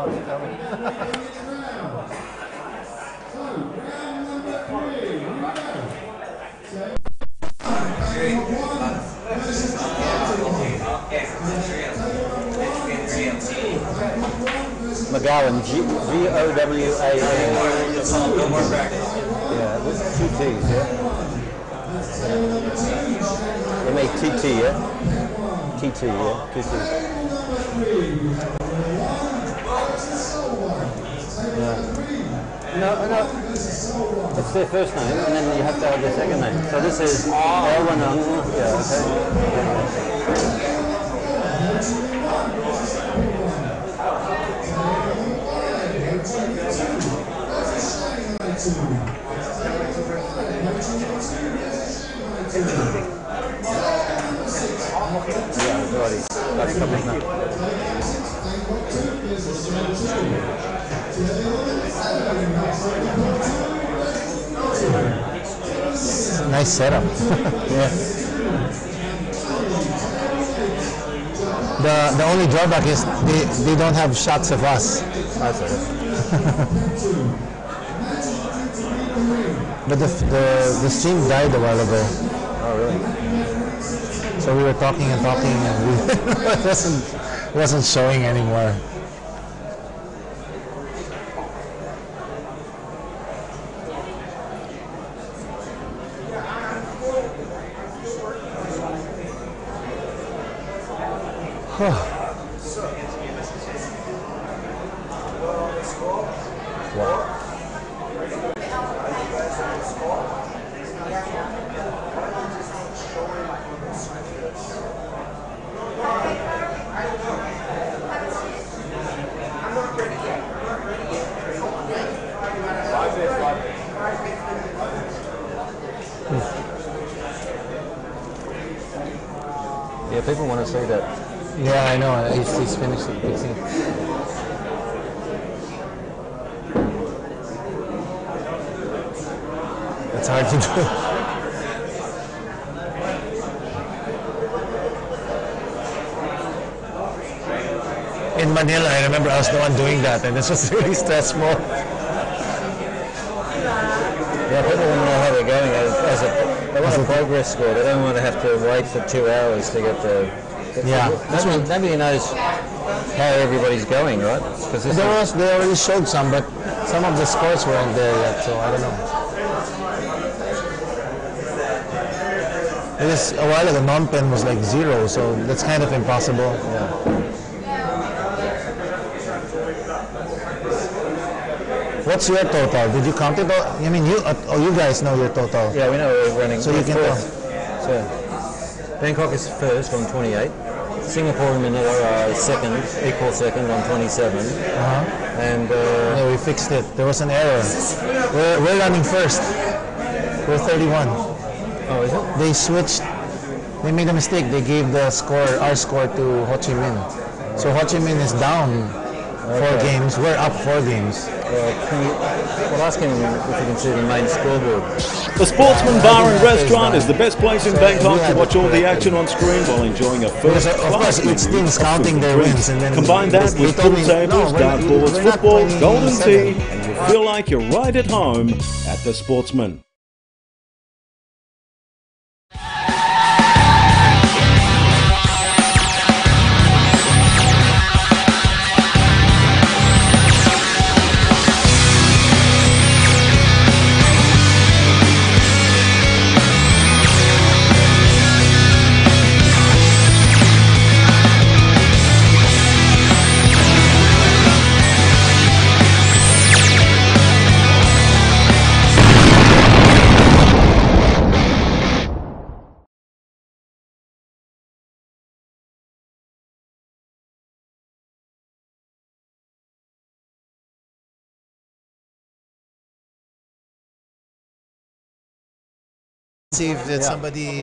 was coming. McGowan, G-O-W-A-N. Yeah, with 2 T's, yeah? M-A-T-T, yeah? T-T, yeah? 2 T's. Yeah. No. It's their first name, and then you have to have their second name. So this is Elwin, yeah, okay. Yeah, already. That's coming now. Nice setup. Yeah. The only drawback is they don't have shots of us. That's it. But the stream died a while ago. Oh really? So we were talking and it wasn't showing anymore. Yeah, people want to say that. Yeah, I know. He's finished the PC. It's hard to do. In Manila, I remember I was the one doing that, and this was really stressful. Yeah, people want to know how they're going. They want a progress score. They don't want to have to wait for 2 hours to get the. Yeah, nobody knows how everybody's going, right? Because they already showed some, but some of the scores weren't there yet, so I don't know. Because a while ago, non-pen was like 0, so that's kind of impossible. Yeah. What's your total? Did you count it? I mean, you guys know your total. Yeah, we know we're running. So you can tell. So, Bangkok is first on 28. Singapore and Manila are second, equal second on 27. And yeah, we fixed it. There was an error. We're running first. We're 31. Oh, is it? They switched. They made a mistake. They gave the score, our score, to Ho Chi Minh. So Ho Chi Minh is down 4 games. We're up 4 games. Well, ask him if you can see the main scoreboard. The Sportsman Bar and Restaurant is the best place in Bangkok to watch all the action on screen while enjoying a first-class each team's counting their wins, and then combine that with pool tables, dartboards, football, golden tea, and you feel like you're right at home at the Sportsman. See if that somebody.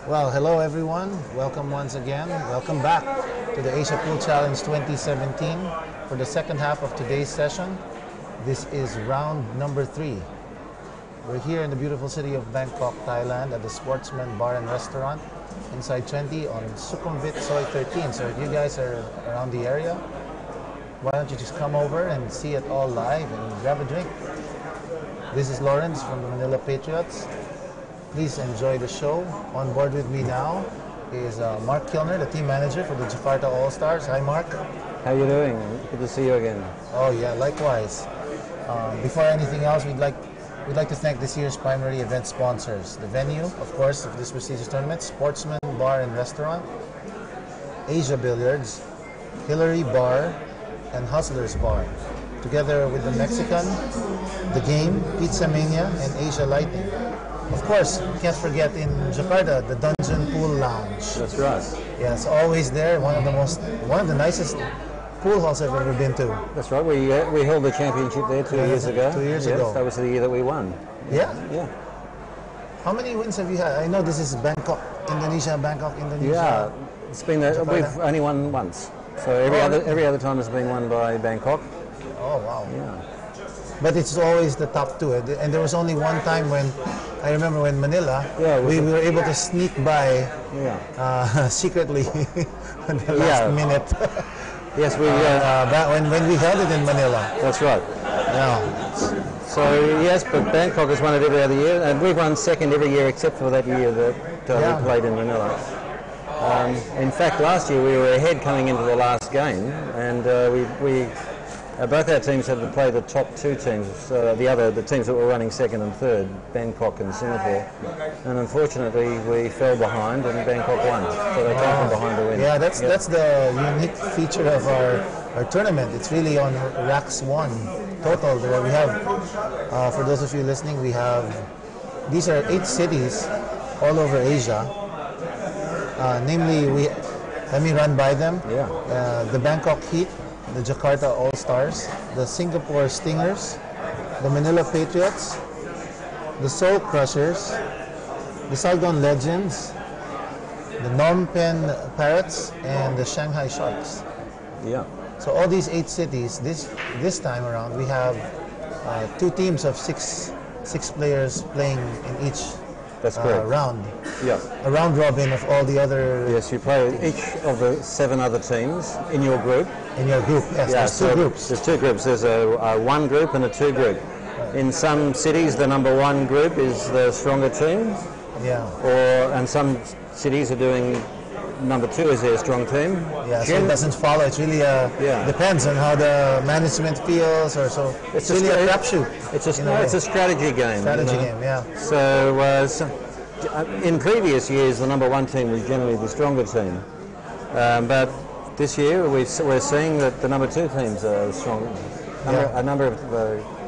Well, hello everyone. Welcome once again. Welcome back to the Asia Pool Challenge 2017 for the second half of today's session. This is round number 3. We're here in the beautiful city of Bangkok, Thailand at the Sportsman Bar and Restaurant inside 20 on Sukhumvit Soi 13. So if you guys are around the area, why don't you just come over and see it all live and grab a drink. This is Lawrence from the Manila Patriots. Please enjoy the show. On board with me now is Mark Kilner, the team manager for the Jakarta All-Stars. Hi, Mark. How you doing? Good to see you again. Oh yeah, likewise. Before anything else, we'd like to thank this year's primary event sponsors. The venue, of course, of this prestigious tournament, Sportsman Bar and Restaurant, Asia Billiards, Hillary Bar, and Hustlers Bar. Together with the Mexican, The Game, Pizza Mania, and Asia Lighting. Of course, can't forget in Jakarta, the Dungeon Pool Lounge. That's right. Yeah, it's always there. One of the nicest pool halls I've ever been to. That's right. We held the championship there 2 years ago. 2 years ago. That was the year that we won. Yeah? Yeah. How many wins have you had? I know this is Bangkok, Indonesia. Yeah, it's been we've only won once. So every other time has been won by Bangkok. Oh wow. Yeah. But it's always the top two. And there was only one time when I remember when Manila, we were able to sneak by secretly in the last minute. Yes, when we held it in Manila. That's right. Yeah. So yes, but Bangkok has won it every other year, and we've won second every year except for that year that we played in Manila. In fact, last year we were ahead coming into the last game, and both our teams had to play the top two teams, the teams that were running second and third, Bangkok and Singapore. And unfortunately, we fell behind and Bangkok won. So they came from behind to win. Yeah, that's the unique feature of our tournament. It's really on racks 1 total. We have, for those of you listening, these are 8 cities all over Asia. Namely, let me run by them. Yeah. The Bangkok Heat, the Jakarta All-Stars, the Singapore Stingers, the Manila Patriots, the Seoul Crushers, the Saigon Legends, the Phnom Penh Parrots, and the Shanghai Sharks. Yeah. So all these 8 cities, this time around, we have 2 teams of six players playing in each round. Yeah. A round robin of all the other... Yes, you play each of the 7 other teams in your group. In your group, yes. There's 2 groups. There's 2 groups. There's a 1 group and a 2 group. Right. In some cities, the number 1 group is the stronger team. Yeah. And some cities are doing number 2 is their strong team. Yeah, so it doesn't follow. It's really depends on how the management feels, or so. It's really a crapshoot. It's a strategy game. Strategy game, yeah. So in previous years, the number 1 team was generally the stronger team, but this year we're seeing that the number 2 teams are strong. A number of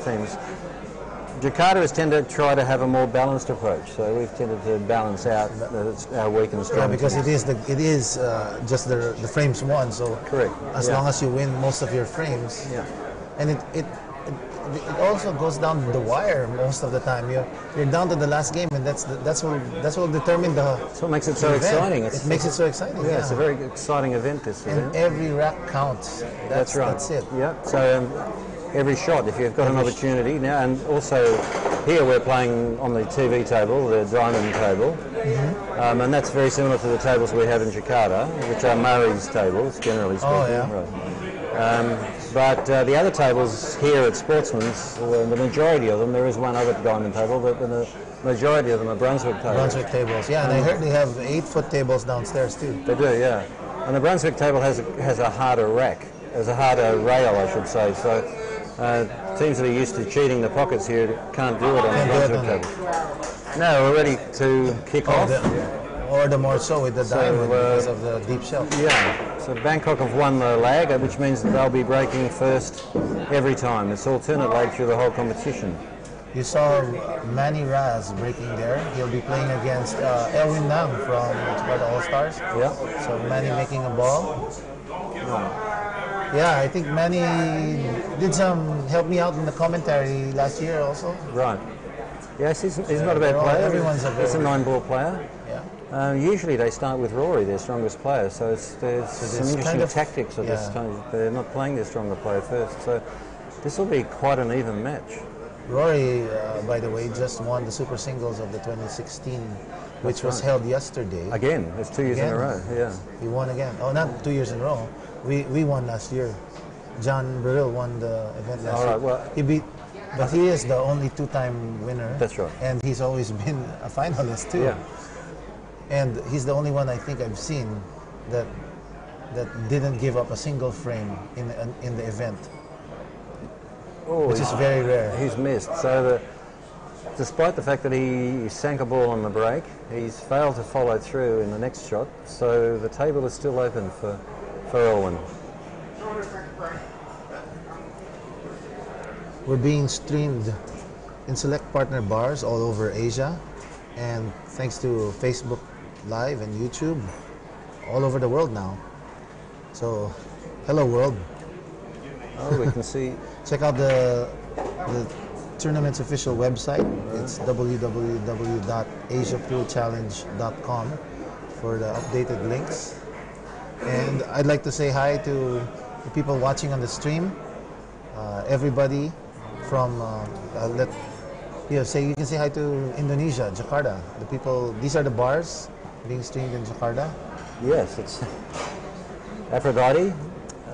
teams. Jakarta has tended to try to have a more balanced approach, so we've tended to balance out our weak and strong. Yeah, because teams. it is just the frames won. So correct. As long as you win most of your frames, and it also goes down the wire most of the time. You're down to the last game, and that's what will determine the. That's what makes it so event. exciting. It makes it so exciting. Yeah, it's a very exciting event. This and event. every rack counts. That's right. That's it. Yeah. So every shot, if you've got an opportunity now, and also here we're playing on the TV table, the diamond table, and that's very similar to the tables we have in Jakarta, which are Murray's tables, generally speaking. Oh yeah. Right. But the other tables here at Sportsman's, the majority of them, there is one other diamond table, but the majority of them are Brunswick tables. Brunswick tables, yeah, and I heard they have 8-foot tables downstairs too. They do, yeah. And the Brunswick table has a harder rack, has a harder rail, I should say. So teams that are used to cheating the pockets here can't do it on the Brunswick table. Now we're ready to kick off. Or the more so with the diamond because of the deep shelf. Yeah. So Bangkok have won the lag, which means that they'll be breaking first every time. It's alternate lag through the whole competition. You saw Manny Raz breaking there. He'll be playing against Elwin Nam from Jakarta All-Stars. Yeah. So Manny making a ball. Yeah, I think Manny did help me out in the commentary last year also. Right. Yes, he's not a bad player. Everyone's a He's a 9-ball player. Yeah. Usually they start with Rory, their strongest player, so there's some interesting kind of tactics at this time. They're not playing their stronger player first, so this will be quite an even match. Rory, by the way, just won the Super Singles of the 2016, which was held yesterday. Again, it's 2 years in a row, yeah. He won again. Oh, not 2 years in a row. We won last year. John Burrill won the event last year. Well, but he is the only two-time winner. That's right. And he's always been a finalist too. Yeah. And he's the only one I think I've seen that didn't give up a single frame in the event, which is very rare. He's missed. So despite the fact that he sank a ball on the break, he's failed to follow through in the next shot. So the table is still open for Elwyn. We're being streamed in select partner bars all over Asia, and thanks to Facebook Live and YouTube, all over the world now. So, hello world. Oh, we can see. Check out the tournament's official website. It's www.asiapoolchallenge.com for the updated links. And I'd like to say hi to the people watching on the stream. Everybody from you can say hi to Indonesia, Jakarta. The people. These are the bars being streamed in Jakarta. Yes, it's Aphrodite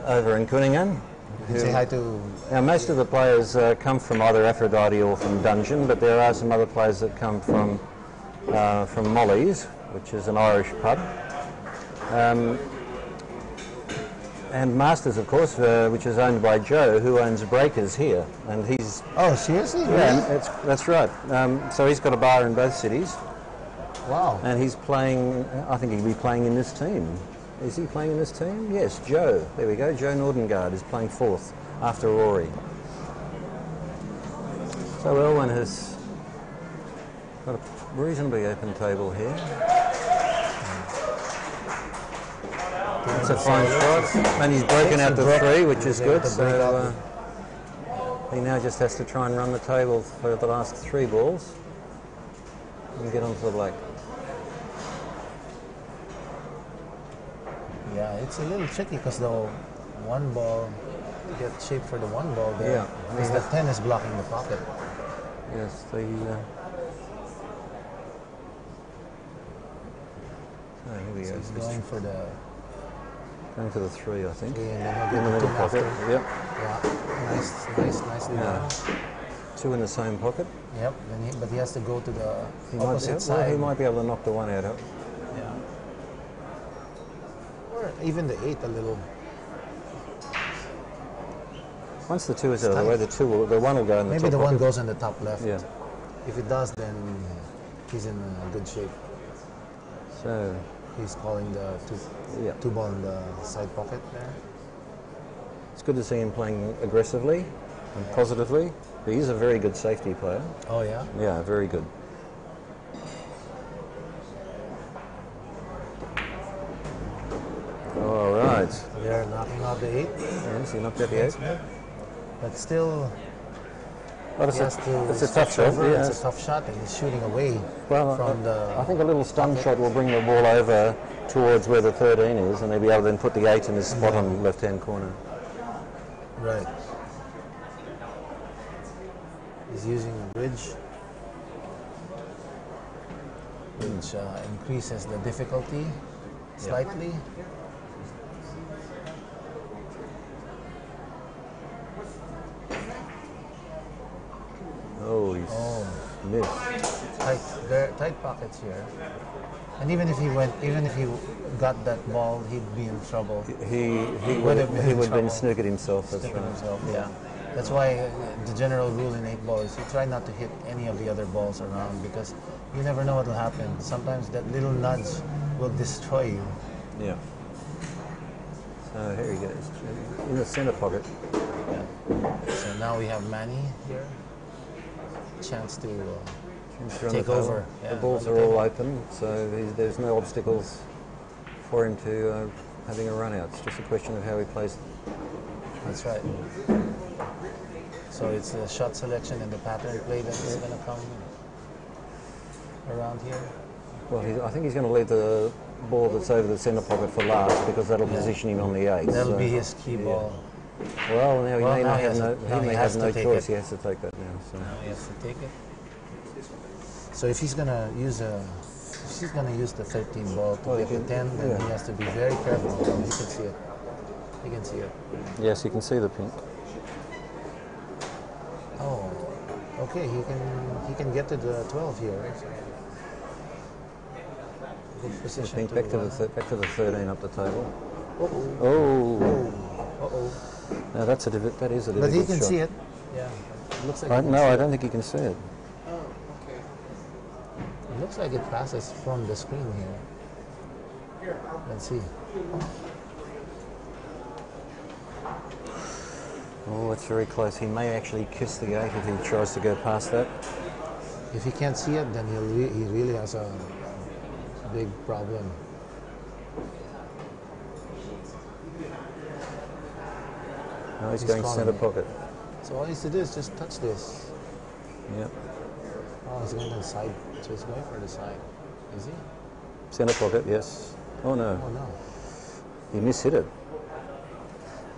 over in Kuningan. You can say hi to. Now, most of the players come from either Aphrodite or from Dungeon, but there are some other players that come from Molly's, which is an Irish pub. And Masters, of course, which is owned by Joe, who owns Breakers here, and he's. Oh, seriously? Yeah, that's right. So he's got a bar in both cities. Wow. And he's playing. I think he'll be playing in this team. Is he playing in this team? Yes, Joe. There we go. Joe Nordengard is playing fourth after Rory. So Elwyn has got a reasonably open table here. It's a fine shot, and he's broken out the three, which is good. So he now just has to try and run the table for the last three balls and get onto the black. Yeah, it's a little tricky because the one ball, get shaped for the one ball there. Yeah, because the 10 is blocking the pocket. Yes, so here we go. He's going for the. Going for the three, I think. And then In the middle pocket. Yep. Yeah, nicely done. Two in the same pocket. Yep, but he has to go to the opposite side. Well, he might be able to knock the one out. Yeah. Or even the 8 a little. Once the 2 is out of the way, the one will go in the top Maybe the one pocket. goes in the top left. Yeah. If it does, then he's in good shape. So he's calling the two ball in the side pocket there. It's good to see him playing aggressively and positively. He's a very good safety player. Oh yeah? Yeah, very good. All right. They're knocking out the 8. Yes, he knocked out the 8. But still, it's a tough shot. Yeah. It's a tough shot, and he's shooting away from the. I think a little stun shot will bring the ball over towards where the 13 is, and he'll be able to then put the 8 in his spot on the left-hand corner. Right. He's using a bridge, which increases the difficulty slightly. Oh, he's missed. Tight pockets here. And even if he got that ball, he'd be in trouble. He would have been snookered himself. That's right. Himself, yeah. That's why the general rule in 8 ball is you try not to hit any of the other balls around, because you never know what will happen. Sometimes that little nudge will destroy you. Yeah. So here he goes, in the center pocket. Yeah. So now we have Manny here. Chance to take over. The balls are all open, so there's no obstacles for him to having a run out. It's just a question of how he plays. That's right. So it's the shot selection and the pattern play that is going to come around here. Well, I think he's going to leave the ball that's over the centre pocket for last because that'll position him on the 8. That'll be his key ball. Well, now he may not have no choice. It. He has to take that now. So. Now he has to take it. So if he's going to use the 13 ball to get the 10, then he has to be very careful. You can see it. You can see it. Yes, you can see the pink. Oh, okay. He can get to the 12 here. Right? Good position. Pink back to the 13 up the table. Uh-oh. Oh. Uh-oh. Now that is a difficult shot. But he can see it. Yeah. It looks like I don't think he can see it. It looks like it passes from the screen here. Let's see. Oh, it's very close. He may actually kiss the gate if he tries to go past that. If he can't see it, then he really has a big problem. No, he's going centre pocket. So all he has to do is just touch this. Yep. Oh, he's going to the side. So he's going for the side. Is he? Centre pocket, yes. Oh no. Oh no. He mishit it.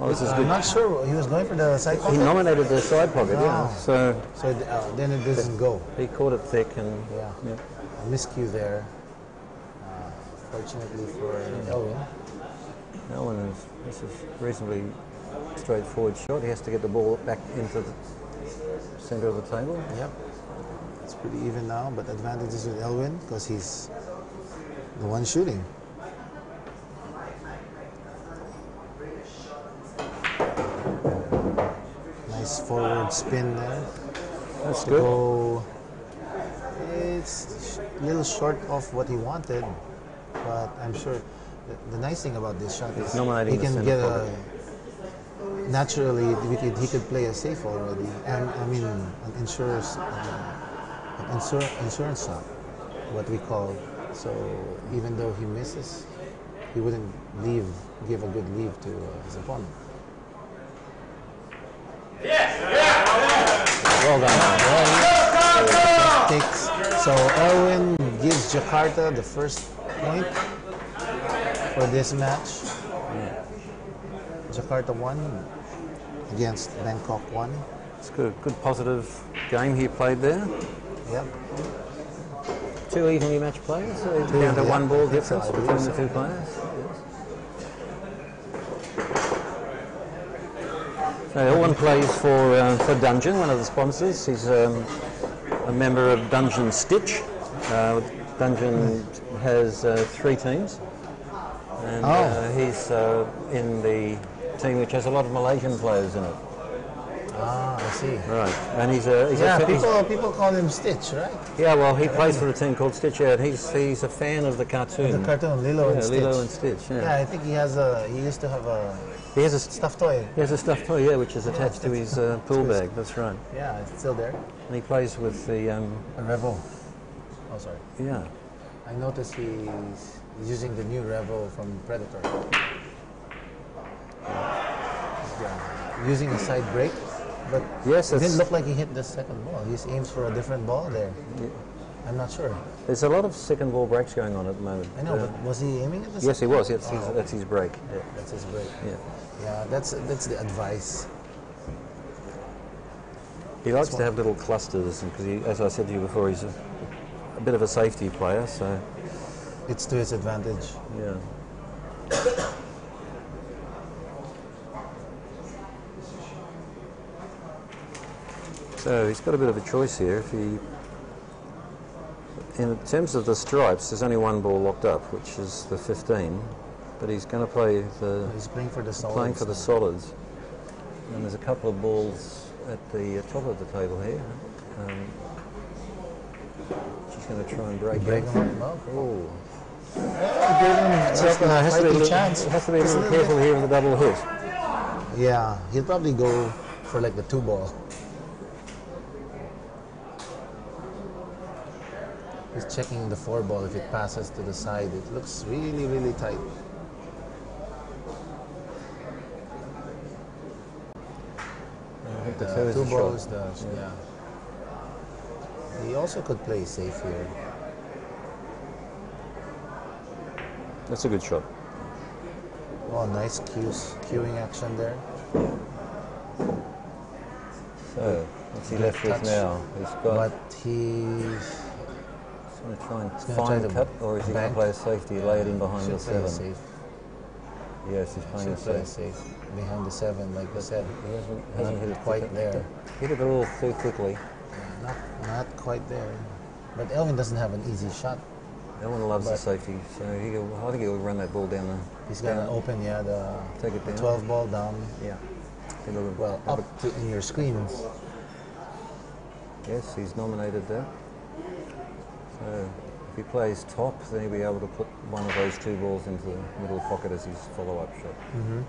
Oh, this is good. I'm not sure. He was going for the side pocket. He nominated the side pocket, yeah. So then it doesn't go. He caught it thick and yeah. A miscue there. Fortunately for Elwin. This is reasonably straightforward shot. He has to get the ball back into the centre of the table. Yep. It's pretty even now, but advantage is with Elwin because he's the one shooting. Nice forward spin there. That's good. It's a little short of what he wanted, but I'm sure the nice thing about this shot is he can get naturally he could play a safe already, and I mean an insurance shot, what we call. So even though he misses, he wouldn't give a good leave to his opponent. Well done. So Elwin gives Jakarta the first point for this match. Jakarta won against Bangkok 1. It's good positive game he played there. Yep. 2 evenly matched players, so down to 1 ball difference between the 2 players. So Elwin plays for Dungeon, one of the sponsors. He's a member of Dungeon Stitch. Dungeon has 3 teams, and he's in the team which has a lot of Malaysian players in it. Ah, I see. Right, and he's people call him Stitch, right? Yeah, well, he plays for a team called Stitch. Yeah, and he's a fan of the cartoon. The cartoon Lilo and Stitch. Lilo and Stitch. Yeah, I think he used to have a. He has a stuffed toy. He has a stuffed toy, yeah, which is attached to his pool bag. That's right. Yeah, it's still there. And he plays with the a Revo. Oh, sorry. Yeah. I noticed he's using the new Revo from Predator. Yeah. Using a side break, but yes, it didn't look like he hit the second ball. He aims for a different ball there. Yeah. I'm not sure. There's a lot of second ball breaks going on at the moment. I know, but was he aiming at the Yes, he was. That's his break. Yeah, that's his break. Yeah. Yeah, that's the advice. He likes to have little clusters, because, as I said to you before, he's a bit of a safety player, so it's to his advantage. Yeah. So he's got a bit of a choice here. If he, in terms of the stripes, there's only 1 ball locked up, which is the 15. But he's going to play the. He's playing for the solids. Playing for the solids. And there's a couple of balls at the top of the table here. She's going to try and break them up. Oh. Has to be a little careful here with the double hit. Yeah, he'll probably go for like the 2 ball. He's checking the 4 ball. If it passes to the side, it looks really, really tight. I think the 2 balls does, yeah. He also could play safe here. That's a good shot. Oh, nice cueing action there. So, what's he left with now? He's got... But he's going to try and try find to the cut, or is he going to play a safety, lay it in behind the 7? Safe. Yes, he's playing a safe. Behind the 7, like I said. He hasn't hit it quite there. Hit it a little too quickly. Not quite there. But Elvin doesn't have an easy shot. Elvin loves the safety, so I think he'll run that ball down there. He's going to open, take it down. 12 ball down. Yeah. Well, up to in your screens. Yes, he's nominated there. So if he plays top, then he'll be able to put one of those 2 balls into the middle pocket as his follow-up shot. Mm-hmm.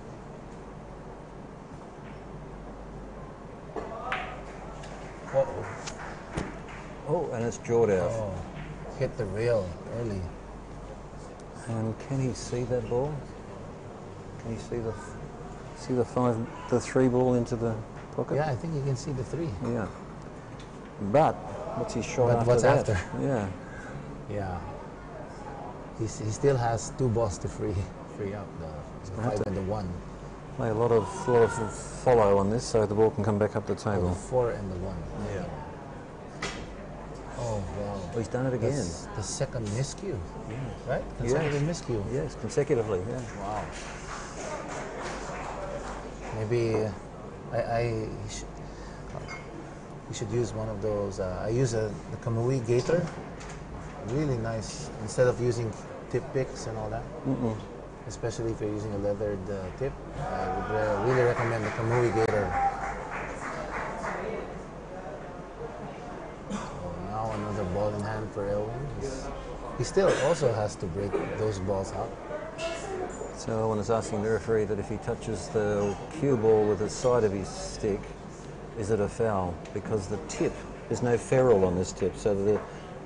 Oh, and it's jawed out. Oh, hit the rail early. And can he see that ball? Can he see the 3 ball into the pocket? Yeah, I think you can see the 3. Yeah. But what's his shot after what's that? After? Yeah. Yeah. He still has 2 balls to free up, the 5 and the 1. Play a lot of follow on this, so the ball can come back up the table. The 4 and the 1. Yeah. Oh wow! Well, he's done it again. That's the second miscue. Yeah. Right? Consecutive miscue. Yes, consecutively. Yeah. Wow. Maybe you should use one of those. I use the Kamui Gator. Really nice. Instead of using tip picks and all that. Especially if you're using a leathered tip, I would really recommend the Kamui Gator. Now another ball in hand for Elvin. He still also has to break those balls out. So Elvin is asking the referee that if he touches the cue ball with the side of his stick, is it a foul? Because the tip, there's no ferrule on this tip, so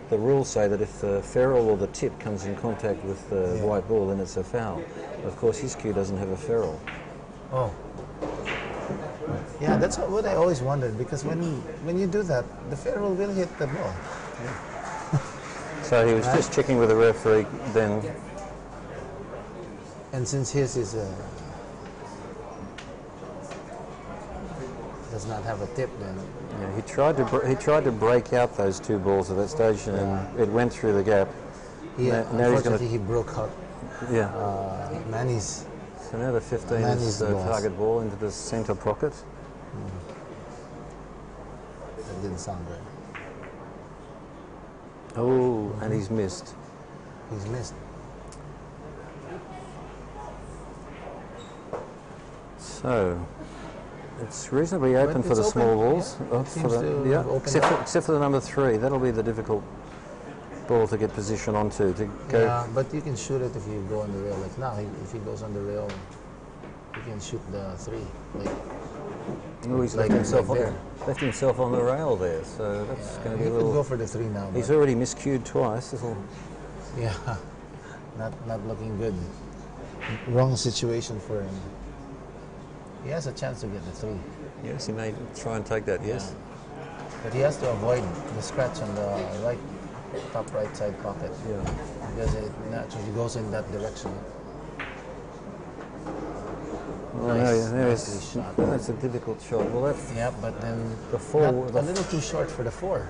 the rules say that if the ferrule or the tip comes in contact with the white ball, then it's a foul. Of course, his cue doesn't have a ferrule. Oh. Yeah, that's what I always wondered, because when you do that, the ferrule will hit the ball. Yeah. So he was just checking with the referee then. And since his is does not have a tip, then yeah, he tried to break out those 2 balls at that stage, and it went through the gap. Yeah, unfortunately he broke out. Yeah. Manny's. So now the 15 is the target ball into the centre pocket. That didn't sound right. Oh, and he's missed. He's missed. So it's reasonably open for the small balls. Except for the number 3. That'll be the difficult ball to get position onto. To go. Yeah, but you can shoot it if you go on the rail. Like now, if he goes on the rail, you can shoot the 3. He's left himself on the rail there, so that's going to be a little... He could go for the 3 now. He's already miscued twice. Yeah, not looking good. Wrong situation for him. He has a chance to get the 3. Yes, he may try and take that, yes. But he has to avoid the scratch on the top right side pocket. Yeah. Because it naturally goes in that direction. Oh, nice. That's a difficult shot. Well, that's... Yeah, but then the 4... a little too short for the 4.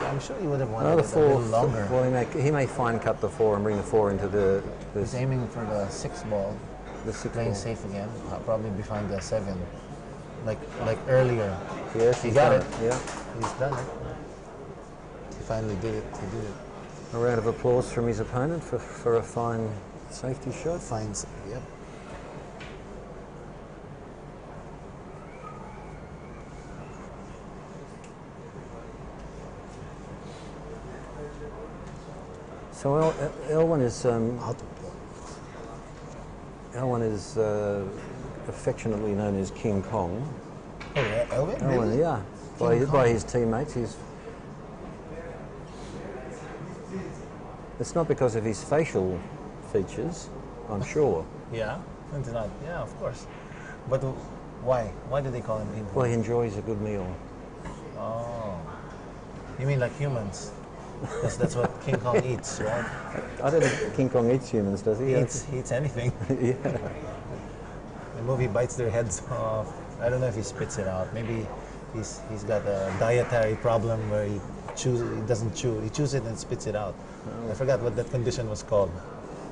I'm sure he would have wanted it a little longer. Well, he may fine cut the 4 and bring the 4 into the... He's aiming for the 6 ball. The 6 playing ball. safe again. Probably behind the 7. Like earlier. Yes, he got it. Yeah. He's done it. He finally did it. He did it. A round of applause from his opponent for a fine safety shot. Yep. So Elwin is affectionately known as King Kong. Oh, Elwin? Elwin, really? yeah. By his teammates. It's not because of his facial features, I'm sure. Yeah, it's not. Yeah, of course. But why? Why do they call him King Kong? Well, he enjoys a good meal. Oh. You mean like humans? That's what King Kong eats, right? I don't think King Kong eats humans, does he? He eats anything. Yeah. The movie bites their heads off. I don't know if he spits it out. Maybe he's got a dietary problem where he doesn't chew. He chews it and spits it out. I forgot what that condition was called.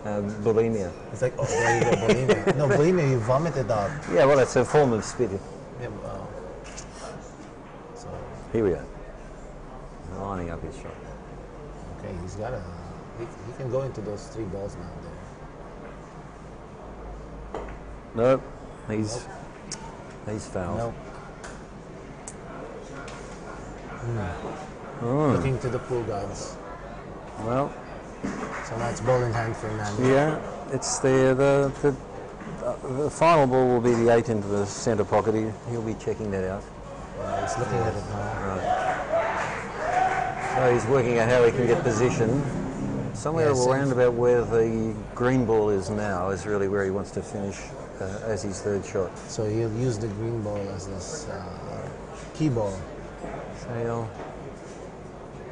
Bulimia. It's like, oh, there you go, bulimia. No, bulimia, you vomit it out. Yeah, well, it's a form of spitting. Yeah, so, Here we go. Lining up his shot. okay, he's got he can go into those 3 balls now. Nope. He's fouled. Nope. Looking to the pool gods. Well, so now it's ball in hand for Nando. yeah, it's the final ball will be the 8 into the centre pocket. He'll be checking that out. He's looking at it now. Right. So he's working out how he can get position. Somewhere around about where the green ball is now is really where he wants to finish as his 3rd shot. So he'll use the green ball as this key ball. So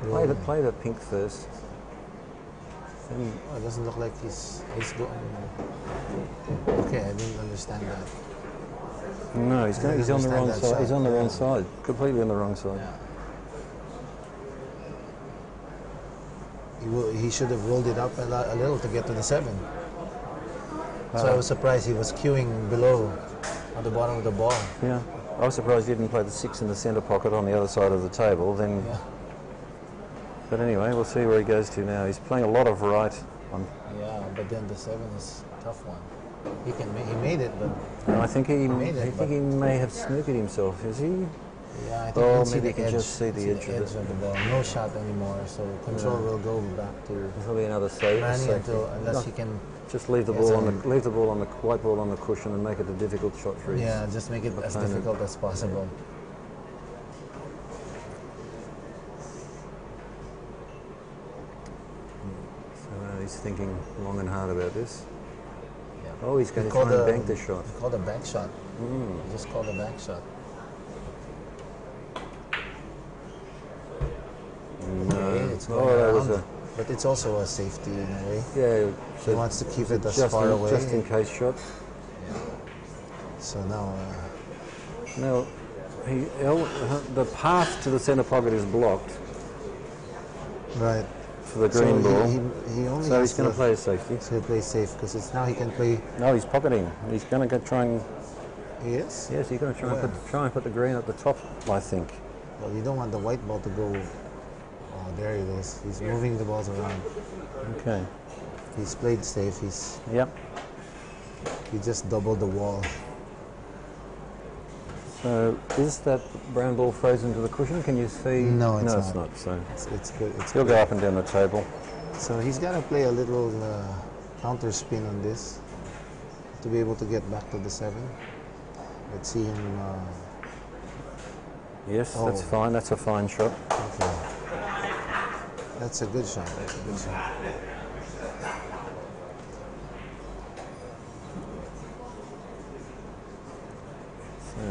he'll play the pink first. Oh, it doesn't look like he's going. Okay, I didn't understand that. No, he's on the wrong side. He's on the wrong side. Completely on the wrong side. Yeah. He should have rolled it up a little to get to the 7. So I was surprised he was queuing below on the bottom of the ball. Yeah, I was surprised he didn't play the 6 in the centre pocket on the other side of the table. Then, but anyway, we'll see where he goes to now. He's playing a lot of right. Yeah, but then the 7 is a tough one. He made it, but no, I think he may have snookered himself. Is he? Yeah, I think maybe you can just see the edge of the ball. No shot anymore, so control will go back to probably another save. Unless he can just leave the ball on the white ball on the cushion and make it a difficult shot for his just make it as difficult as possible. So he's thinking long and hard about this. Yeah. Oh, he's going to try and bank the shot. He called a back shot. He just called a back shot. It's going around, but it's also a safety in a way. Yeah, so he wants to keep it as far away. Just in case shot. Yeah. So now... now, the path to the centre pocket is blocked. Right. For the green ball. He only so he's going to play safety. So he'll play safe because it's now he can play... No, he's pocketing. He's going to try and... He is? Yes, he's going to try and put the green at the top, I think. Well, you don't want the white ball to go... Oh, there he is. He's moving the balls around. Okay. He's played safe. Yep. He just doubled the wall. So is that brown ball frozen to the cushion? Can you see? No, it's not. not. So it's good. He'll go up and down the table. So he's got to play a little counter spin on this to be able to get back to the 7. Let's see him. Yes, that's fine. That's a fine shot. Okay. That's a good shot. That's a good shot.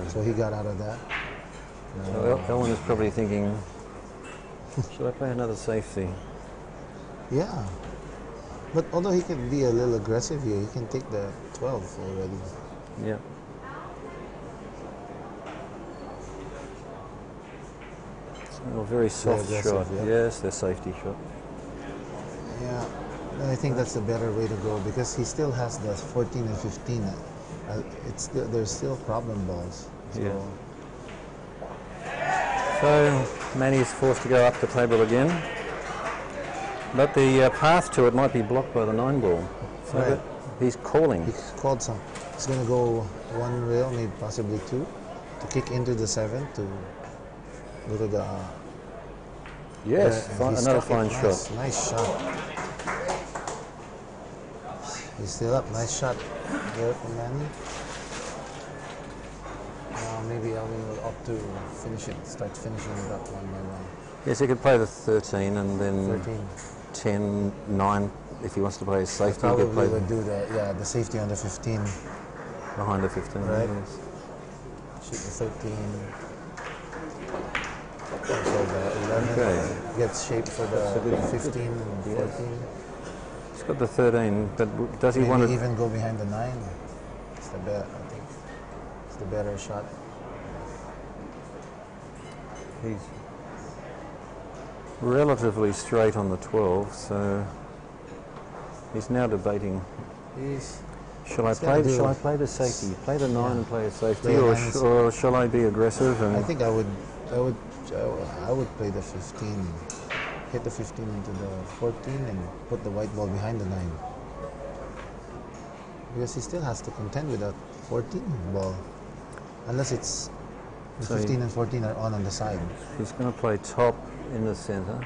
So he got out of that. So Ellen is probably thinking, should I play another safety? Yeah. But although he can be a little aggressive here, he can take the 12 already. Yeah. A very soft shot. Yeah. Yes, their safety shot. Yeah, I think that's the better way to go because he still has the 14 and 15. There's still problem balls. So. Yeah. So Manny is forced to go up the table again, but the path to it might be blocked by the 9 ball. So right. He's calling. He called some. He's going to go 1 rail, maybe possibly 2, to kick into the 7 to go to the. Yes, another fine shot. Nice shot. He's still up. Nice shot there from Manny. Maybe Alvin will opt to finish it, start finishing it up 1 by 1. Yes, he could play the 13 and then 13. 10, 9 if he wants to play a safety. Probably he would do the safety on the 15. Behind the 15. Right. Yes. Shoot the 13. So the 11 Okay. gets shaped for the 15 and 14. Yes. He's got the 13, but does he Maybe want to even go behind the 9? It's the better, I think. It's the better shot. He's relatively straight on the 12, so he's now debating. Shall I play the safety? Play the 9 and play a safety, or shall I be aggressive? And I think I would play the 15, hit the 15 into the 14, and put the white ball behind the 9. Because he still has to contend with that 14 ball, unless it's the 15 and 14 are on the side. He's going to play top in the centre.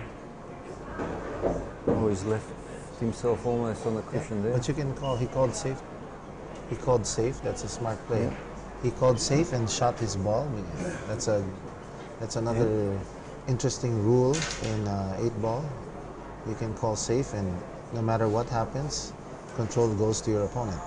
Oh, he's left himself almost on the cushion there. But you can call. He called safe. He called safe. That's a smart play. Yeah. He called safe and shot his ball. That's another interesting rule in 8-ball. You can call safe, and no matter what happens, control goes to your opponent.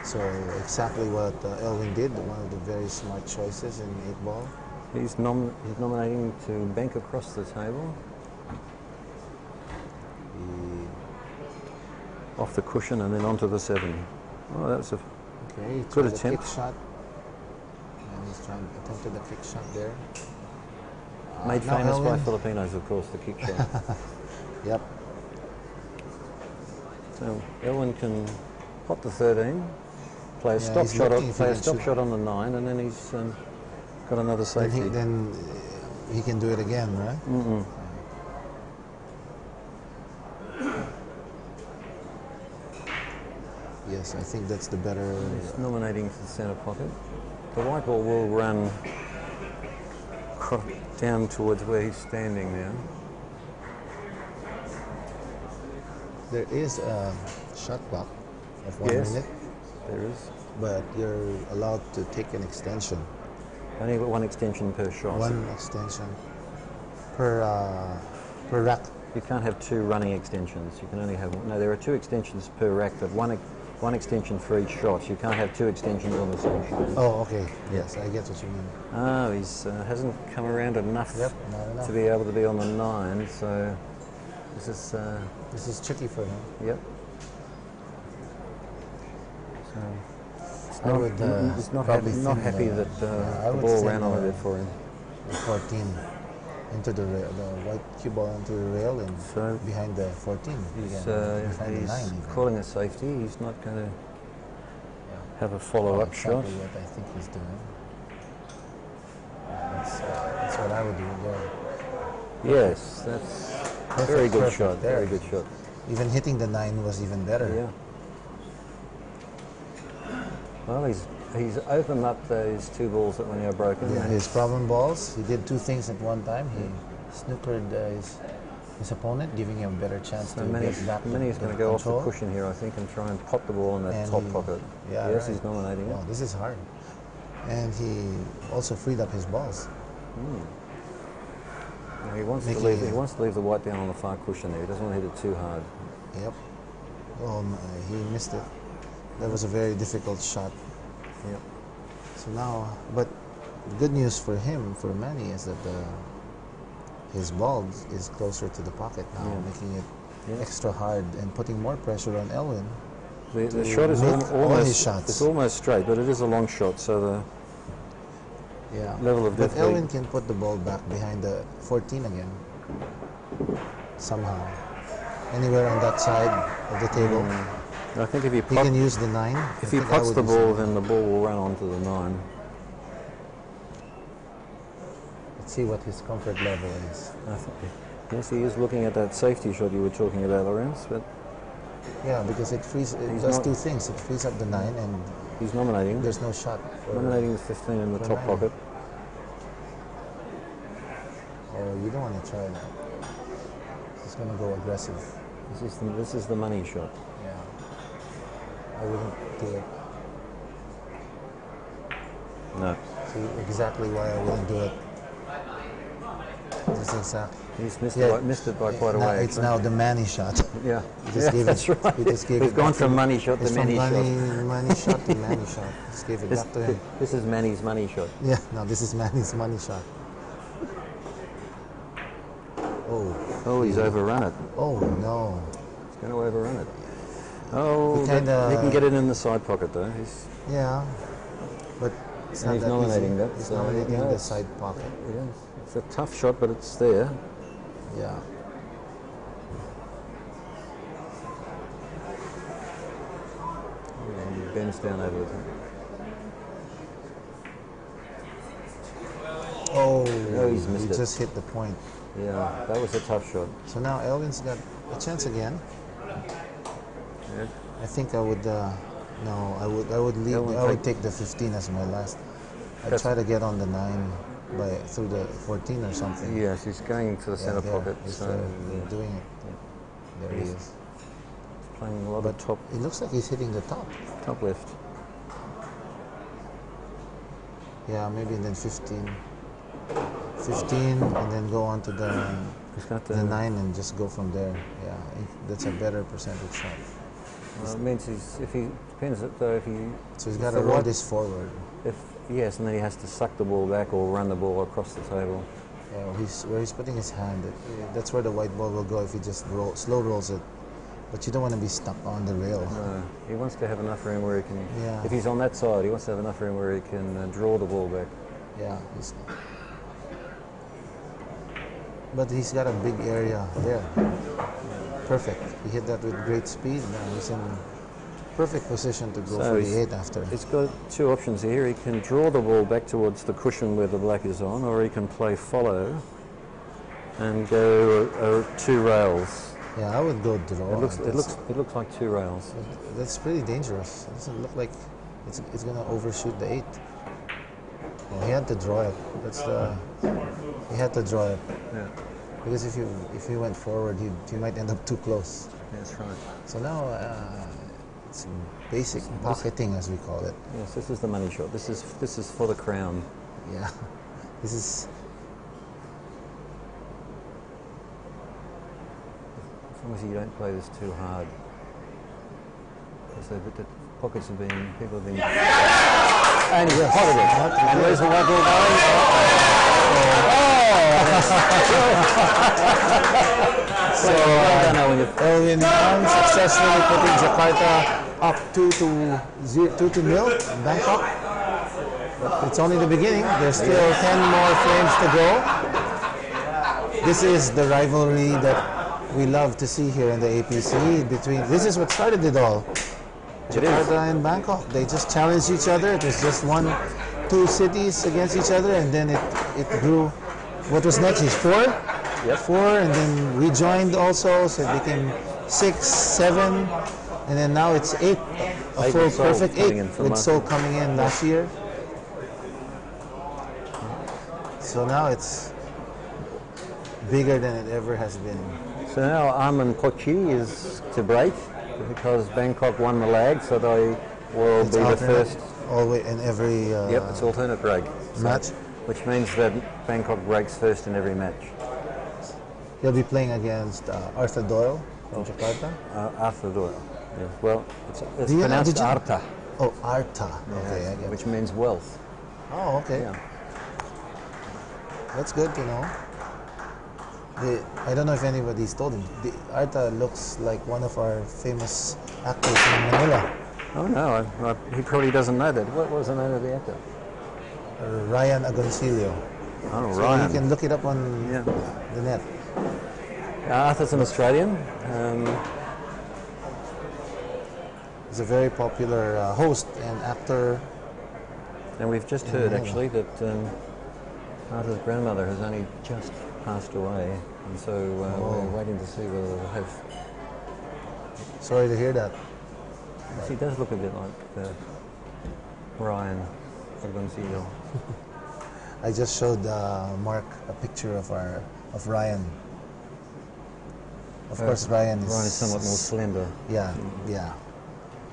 So exactly what Elwin did, one of the very smart choices in 8-ball. He's nominating to bank across the table. Off the cushion and then onto the 7. Oh, that's a good attempt. Kick shot. And he's attempted the kick shot there. Made famous by Filipinos, of course, the kick shot. Yep. So Elwin can pot the 13, play a stop shot on the 9, and then he's got another safety. Then he can do it again, right? Mm-mm. Yes, I think that's the better. He's nominating to the centre pocket. The white ball will run down towards where he's standing now. There is a shot clock of 1 minute. There is. But you're allowed to take an extension. Only one extension per shot. One extension per rack. You can't have 2 running extensions. You can only have no. There are 2 extensions per rack, but one extension for each shot. You can't have 2 extensions on the same shot. Oh, okay. Yes, I get what you mean. Oh, he's hasn't come around enough, to be able to be on the 9. So this is tricky for him. Yep. So he's not happy that the ball ran on a bit for him. 14 into the white cue ball into the rail and behind the 14. He's calling a safety. He's not going to have a follow-up shot. Exactly what I think he's doing. That's what I would do there. Yes, that's a very good shot. Very good shot. Even hitting the 9 was even better. Yeah. Well, he's opened up those 2 balls that were now broken. Yeah, his problem balls. He did 2 things at one time. He snookered his opponent, giving him a better chance to get back. Manny's going to go off the cushion here, I think, and try and pot the ball in that top pocket. Yeah, yes, he's nominating it. Wow, this is hard. And he also freed up his balls. Now he wants to leave the white down on the far cushion there. He doesn't want to hit it too hard. Yep. He missed it. That was a very difficult shot. Yep. So now, but good news for him, for Manny, is that his ball is closer to the pocket now, making it extra hard and putting more pressure on Elwin. The shot is almost straight, but it is a long shot, so the level of difficulty. But Elwin can put the ball back behind the 14 again, somehow. Anywhere on that side of the table. I think if he can use the 9. If he pots the ball, then the ball will run onto the 9. Let's see what his comfort level is. Yes, he is looking at that safety shot you were talking about, Lorenz. But yeah, because it does 2 things. It frees up the 9, and he's nominating. There's no shot. Nominating the 15 in the top pocket. Oh, you don't want to try that. He's going to go aggressive. This is the money shot. Yeah. I wouldn't do it. No. See exactly why I wouldn't do it. This exact. He's missed it by quite a way. It's now the Manny shot. Yeah. That's right. He's gone from money shot to Manny shot. Money shot to Manny shot. Just gave it back to him. This is Manny's money shot. Yeah. No, this is Manny's money shot. Oh, he's overrun it. Oh no. He's going to overrun it. Oh, he can get it in the side pocket though. Yeah, but it's not he's that nominating easy. that. He's nominating the side pocket. Yeah, it's a tough shot, but it's there. Yeah. He bends down over it. Oh, he's missed he it. just hit the point. Yeah, that was a tough shot. So now Elvin's got a chance again. Yeah. I think I would. No, I would leave. I would take the 15 as my last. I'd try to get on the 9 through the 14 or something. Yes, he's going to the centre pocket. He's So doing it. Yeah. There he is. He's playing a lot of top. It looks like he's hitting the top. Top left. Yeah, maybe then 15. 15 and then go on to the 9 and just go from there. Yeah, that's a better percentage shot. Well, it means if he depends though if he. So he's got to roll this forward. Yes, and then he has to suck the ball back or run the ball across the table. Yeah, where he's putting his hand. That's where the white ball will go if he just slow rolls it. But you don't want to be stuck on the rail. No, he wants to have enough room where he can. Yeah. If he's on that side, he wants to have enough room where he can draw the ball back. Yeah. But he's got a big area there. Perfect. He hit that with great speed. Now he's in perfect position to go for the 8 after. It's got two options here. He can draw the ball back towards the cushion where the black is on, or he can play follow and go 2 rails. Yeah, I would go draw. It looks like 2 rails. That's pretty dangerous. It doesn't look like it's going to overshoot the 8. Well, he had to draw it. He had to draw it. Yeah. Because if he went forward, he might end up too close. That's right. So now it's basic pocketing, as we call it. Yes, this is the money shot. This is for the crown. Yeah, this is. As long as you don't play this too hard, because the pockets have been people have been. And he's pocketed it. And where's the white ball going? So Elvin Young successfully putting Jakarta up 2-0 Bangkok. But it's only the beginning. There's still 10 more frames to go. This is the rivalry that we love to see here in the APC. This is what started it all. Jakarta and Bangkok. They just challenged each other. It was just 2 cities against each other, and then it grew. What was next is 4? Yep. 4, and then rejoined also, so it became 6, 7, and then now it's 8. A full perfect 8 with Seoul coming in last year. So now it's bigger than it ever has been. So now Arman Kochi is to break because Bangkok won the lag, so they will be the first. Always in every yep, it's alternate break match, which means that Bangkok breaks first in every match. He'll be playing against Arthur Doyle from Jakarta. Arthur Doyle. Yes. Well, it's pronounced Arta. Oh, Arta. Okay, yes, I get which it. means wealth. Oh, okay. Yeah. That's good to know. I don't know if anybody's told him. Arta looks like one of our famous actors in Manila. Oh no, he probably doesn't know that. What was the name of the actor? Ryan Agoncillo. Oh, so Ryan. You can look it up on the net. Arthur's an Australian. He's a very popular host and actor. And we've just heard actually that Arthur's grandmother has only just passed away, and so we're waiting to see whether they'll have. Sorry to hear that. He does look a bit like Ryan Agoncillo. I just showed Mark a picture of Ryan. Of course, Ryan is somewhat more slender. Yeah, yeah.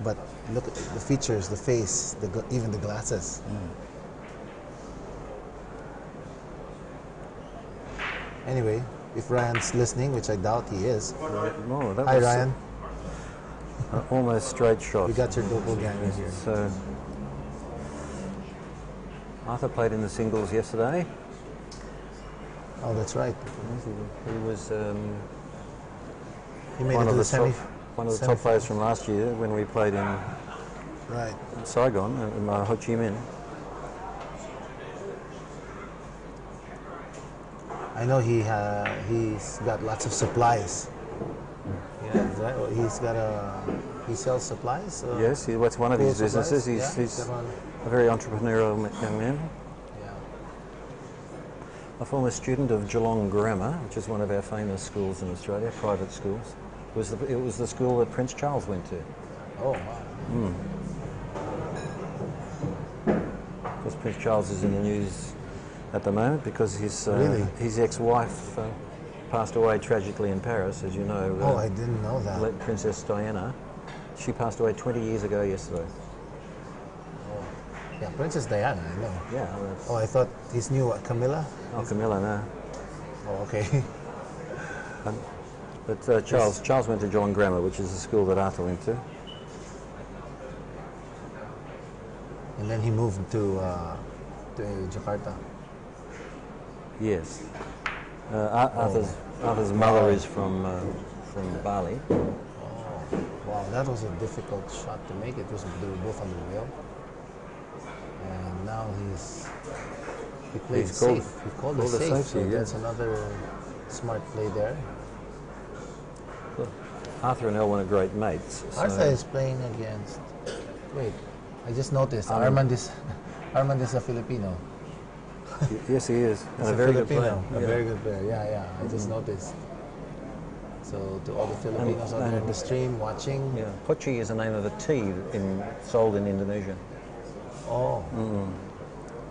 But look at the features, the face, even the glasses. Anyway, if Ryan's listening, which I doubt he is. No, that Hi, was Ryan. Almost straight shot. You got your doppelganger here. So Arthur played in the singles yesterday. Oh, that's right. He was he made it to the semi. One of the top players from last year when we played in Saigon, in Ho Chi Minh. I know he's got lots of supplies. Yeah, he sells supplies. Yes, that's one of his businesses. He's a very entrepreneurial young man. Yeah. A former student of Geelong Grammar, which is one of our famous schools in Australia, private schools. It was the school that Prince Charles went to. Oh, wow. Because Prince Charles is in the news at the moment because his ex-wife passed away tragically in Paris, as you know. Oh, I didn't know that. Princess Diana. She passed away 20 years ago yesterday. Oh. Yeah, Princess Diana, I know. Yeah. Oh, I thought he's new. Camilla? Oh, Camilla, no. Oh, okay. But Charles went to Geelong Grammar, which is the school that Arthur went to. And then he moved to Jakarta. Yes. Arthur's mother is from Bali. Oh, wow, that was a difficult shot to make. They were both on the rail. And now he played safe. He called it safe. So that's another smart play there. Look, Arthur and Elwyn are great mates. Arthur is playing against. Wait, I just noticed. Armand is a Filipino. Yes, he is. He's a very Filipino. good player. A very good player. Yeah. I just noticed. So to all the Filipinos out there in the stream watching. Yeah, Pochi is the name of a tea sold in Indonesia. Oh.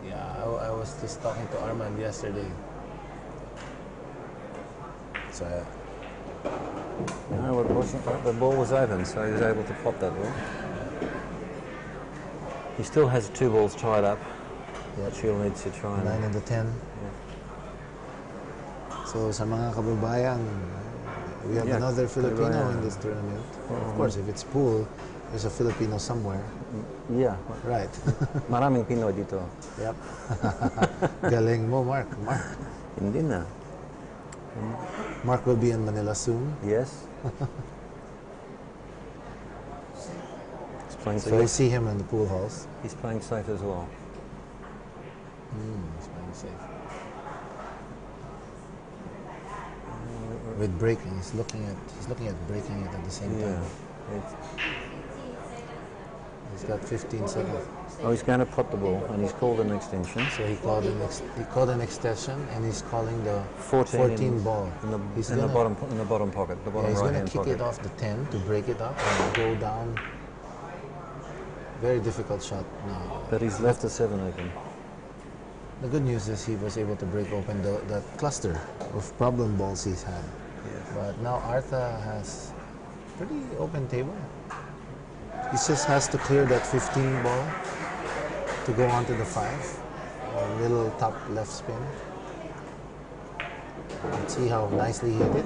Yeah, I was just talking to Armand yesterday. So. No, the ball was open, so he was able to pop that ball. He still has 2 balls tied up. Yep. She'll need to try and... 9 and the 10. Yeah. So sa mga kababayan, we have another Filipino in this tournament. Of course, if it's pool, there's a Filipino somewhere. Yeah. Right. Maraming Pinoy dito. Yep. Galing mo, Mark. Hindi na. Mark will be in Manila soon. Yes. He's playing So safe. you'll see him in the pool halls. He's playing safe as well. He's playing safe. With breaking, he's looking at breaking it at the same time. He's got 15 seconds. Oh, he's going to pot the ball, and he's called an extension. So he called an extension, and he's calling the 14 ball. In the bottom pocket, the bottom he's right going hand to kick pocket. it off the 10 to break it up and go down. Very difficult shot now. But he's left the 7 open. The good news is he was able to break open the cluster of problem balls he's had. But now Arthur has pretty open table. He just has to clear that 15 ball to go on to the 5. A little top left spin. Let's see how nicely he hit it.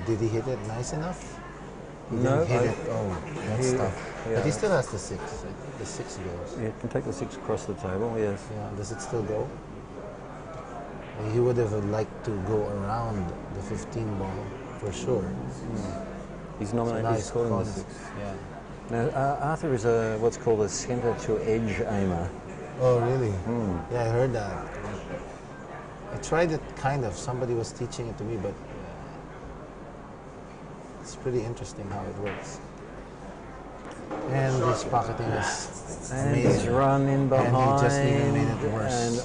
Did he hit it nice enough? He didn't hit it. Oh, that's tough. Yeah. But he still has the 6. The 6 goes. Yeah, can take the 6 across the table, yes. Yeah, does it still go? He would have liked to go around the 15 ball for sure. He's nominated. He's scoring the 6. Yeah. Now, Arthur is what's called a centre to edge aimer. Oh, really? Yeah, I heard that. I tried it kind of. Somebody was teaching it to me, but it's pretty interesting how it works. And his pocketing is amazing. He's run in behind. And he just even made it worse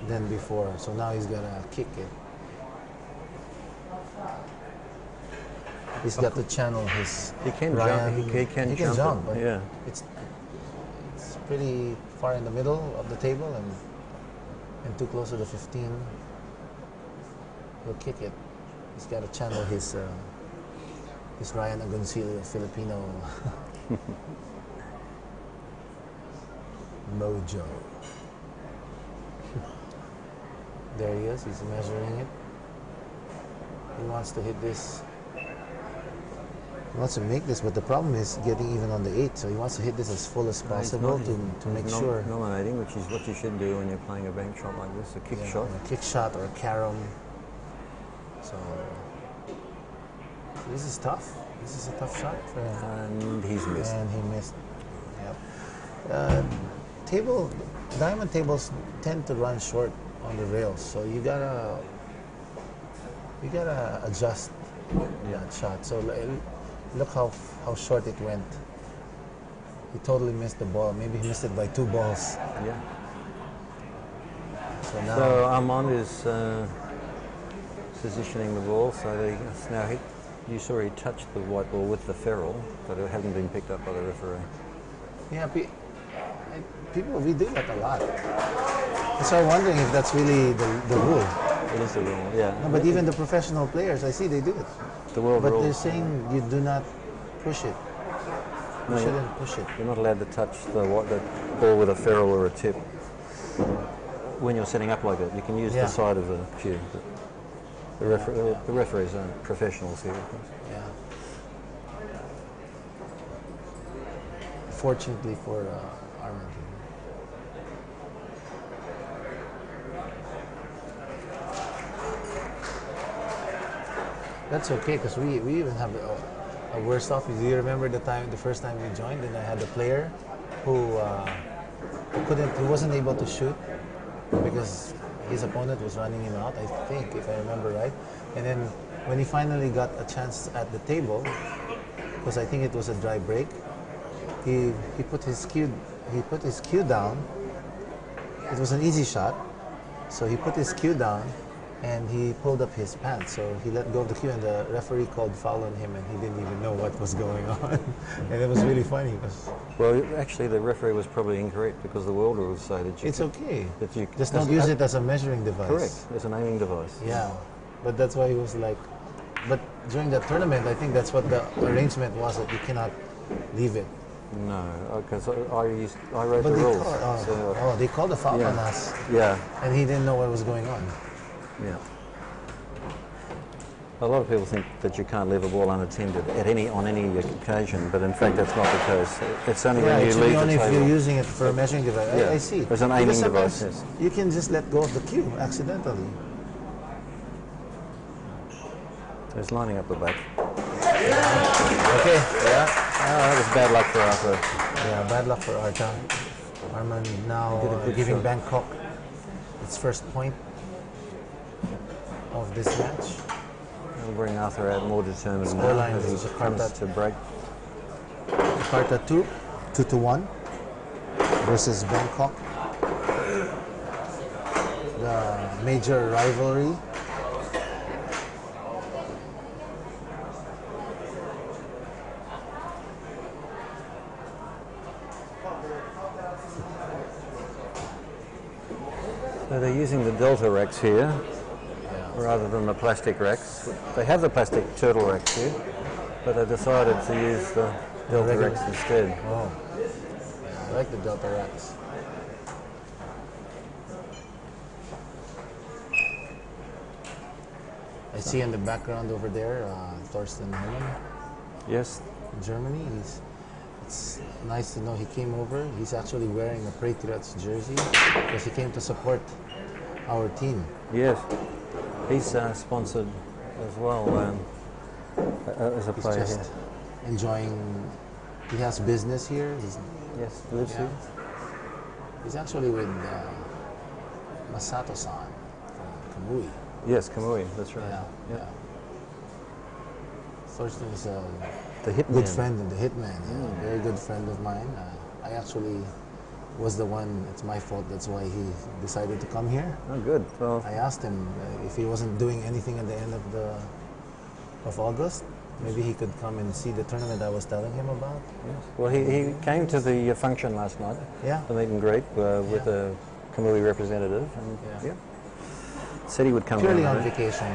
than before. So now he's gonna kick it. He's got to channel his. He can Ryan, jump. He can jump, but yeah. it's pretty far in the middle of the table and too close to the 15. He'll kick it. He's got to channel his Ryan Agoncillo Filipino mojo. There he is. He's measuring it. He wants to hit this He wants to make this, but the problem is getting even on the 8, so he wants to hit this as full as possible to make sure. Nominating, which is what you should do when you're playing a bank shot like this, a kick shot. A kick shot or a carom. So this is tough. This is a tough shot for him. And he's missed. And he missed. Yep. Diamond tables tend to run short on the rails, so you gotta adjust that shot. So look how short it went. He totally missed the ball. Maybe he missed it by 2 balls. Yeah. So Armand is positioning the ball, so now you saw he touched the white ball with the ferrule, but it hadn't been picked up by the referee. Yeah, we do that a lot. So I'm wondering if that's really the rule. It is the rule, yeah. No, but even the professional players, I see they do it. The world but rule. They're saying you do not push it. You shouldn't push it. You're not allowed to touch the ball with a ferrule or a tip when you're setting up like that. You can use the side of the cue. The referees aren't professionals here, of course. Yeah. Fortunately for Armand. That's okay, because we even have a worse off. Do you remember the first time we joined, and I had a player who wasn't able to shoot because his opponent was running him out, I think, if I remember right. And then when he finally got a chance at the table, because I think it was a dry break, he put his cue down. It was an easy shot, so he put his cue down and he pulled up his pants. So he let go of the cue, and the referee called foul on him, and he didn't even know what was going on. And it was really funny. Well, actually, the referee was probably incorrect, because the world rules say that it's okay. That you just don't use it as a measuring device. Correct, as an aiming device. Yeah, but that's why he was like. But during that tournament, I think that's what the arrangement was, that you cannot leave it. No, because I wrote the rules. They called a foul on us. Yeah. And he didn't know what was going on. Yeah. A lot of people think that you can't leave a ball unattended on any occasion, but in fact that's not the case. It's only when you leave the table. If you're using it for a measuring device. I see. As an aiming device, yes. You can just let go of the cue accidentally. So he's lining up the back. Okay. Yeah. That was bad luck for Arthur. Yeah, bad luck for Arthur. Armand now giving Bangkok its first point of this match. It'll bring Arthur out more determined Scoreline as he comes to break. Jakarta 2-1 versus Bangkok. The major rivalry. So they're using the Delta racks here rather than the plastic racks. They have the plastic turtle racks here, but they decided to use the Delta racks instead. Oh, I like the Delta racks. I see in the background over there, Thorsten Hermann. Yes. In Germany. It's nice to know he came over. He's actually wearing a Patriots jersey because he came to support our team. Yes. He's sponsored as well as a player here. Enjoying. He has business here. Yes, lives here. He's actually with Masato-san from Kamui. Yes, Kamui. That's right. Yeah. Thorsten is a good friend and the hitman. Yeah. Very good friend of mine. I actually was the one. It's my fault. That's why he decided to come here. Oh, good. Well, I asked him if he wasn't doing anything at the end of August, maybe he could come and see the tournament I was telling him about. Yes. Well, he came to the function last night. Yeah. The meet and greet with a Kamui representative, and said he would come. Purely on vacation.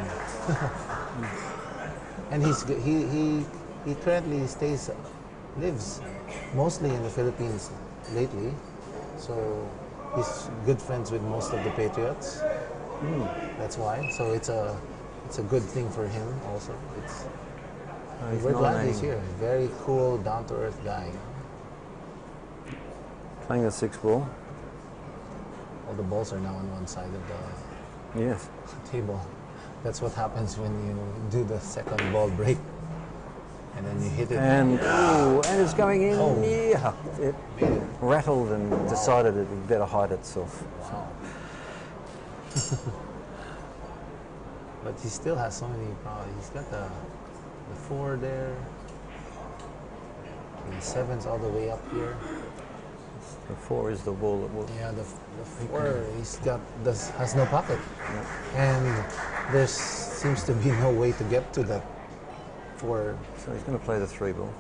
And he currently lives mostly in the Philippines lately, so he's good friends with most of the Patriots. That's why. So it's a good thing for him also. We're glad he's here. Very cool, down-to-earth guy. Playing the 6 ball. All the balls are now on one side of the table. That's what happens when you do the second ball break. And then you hit it. And it's going in. Oh. Yeah. It rattled and decided it would better hide itself. Wow. But he still has so many problems. He's got the 4 there. The 7's all the way up here. The 4 is the ball that will. Yeah, the 4 has no pocket, and there seems to be no way to get to that 4. So he's going to play the 3 ball.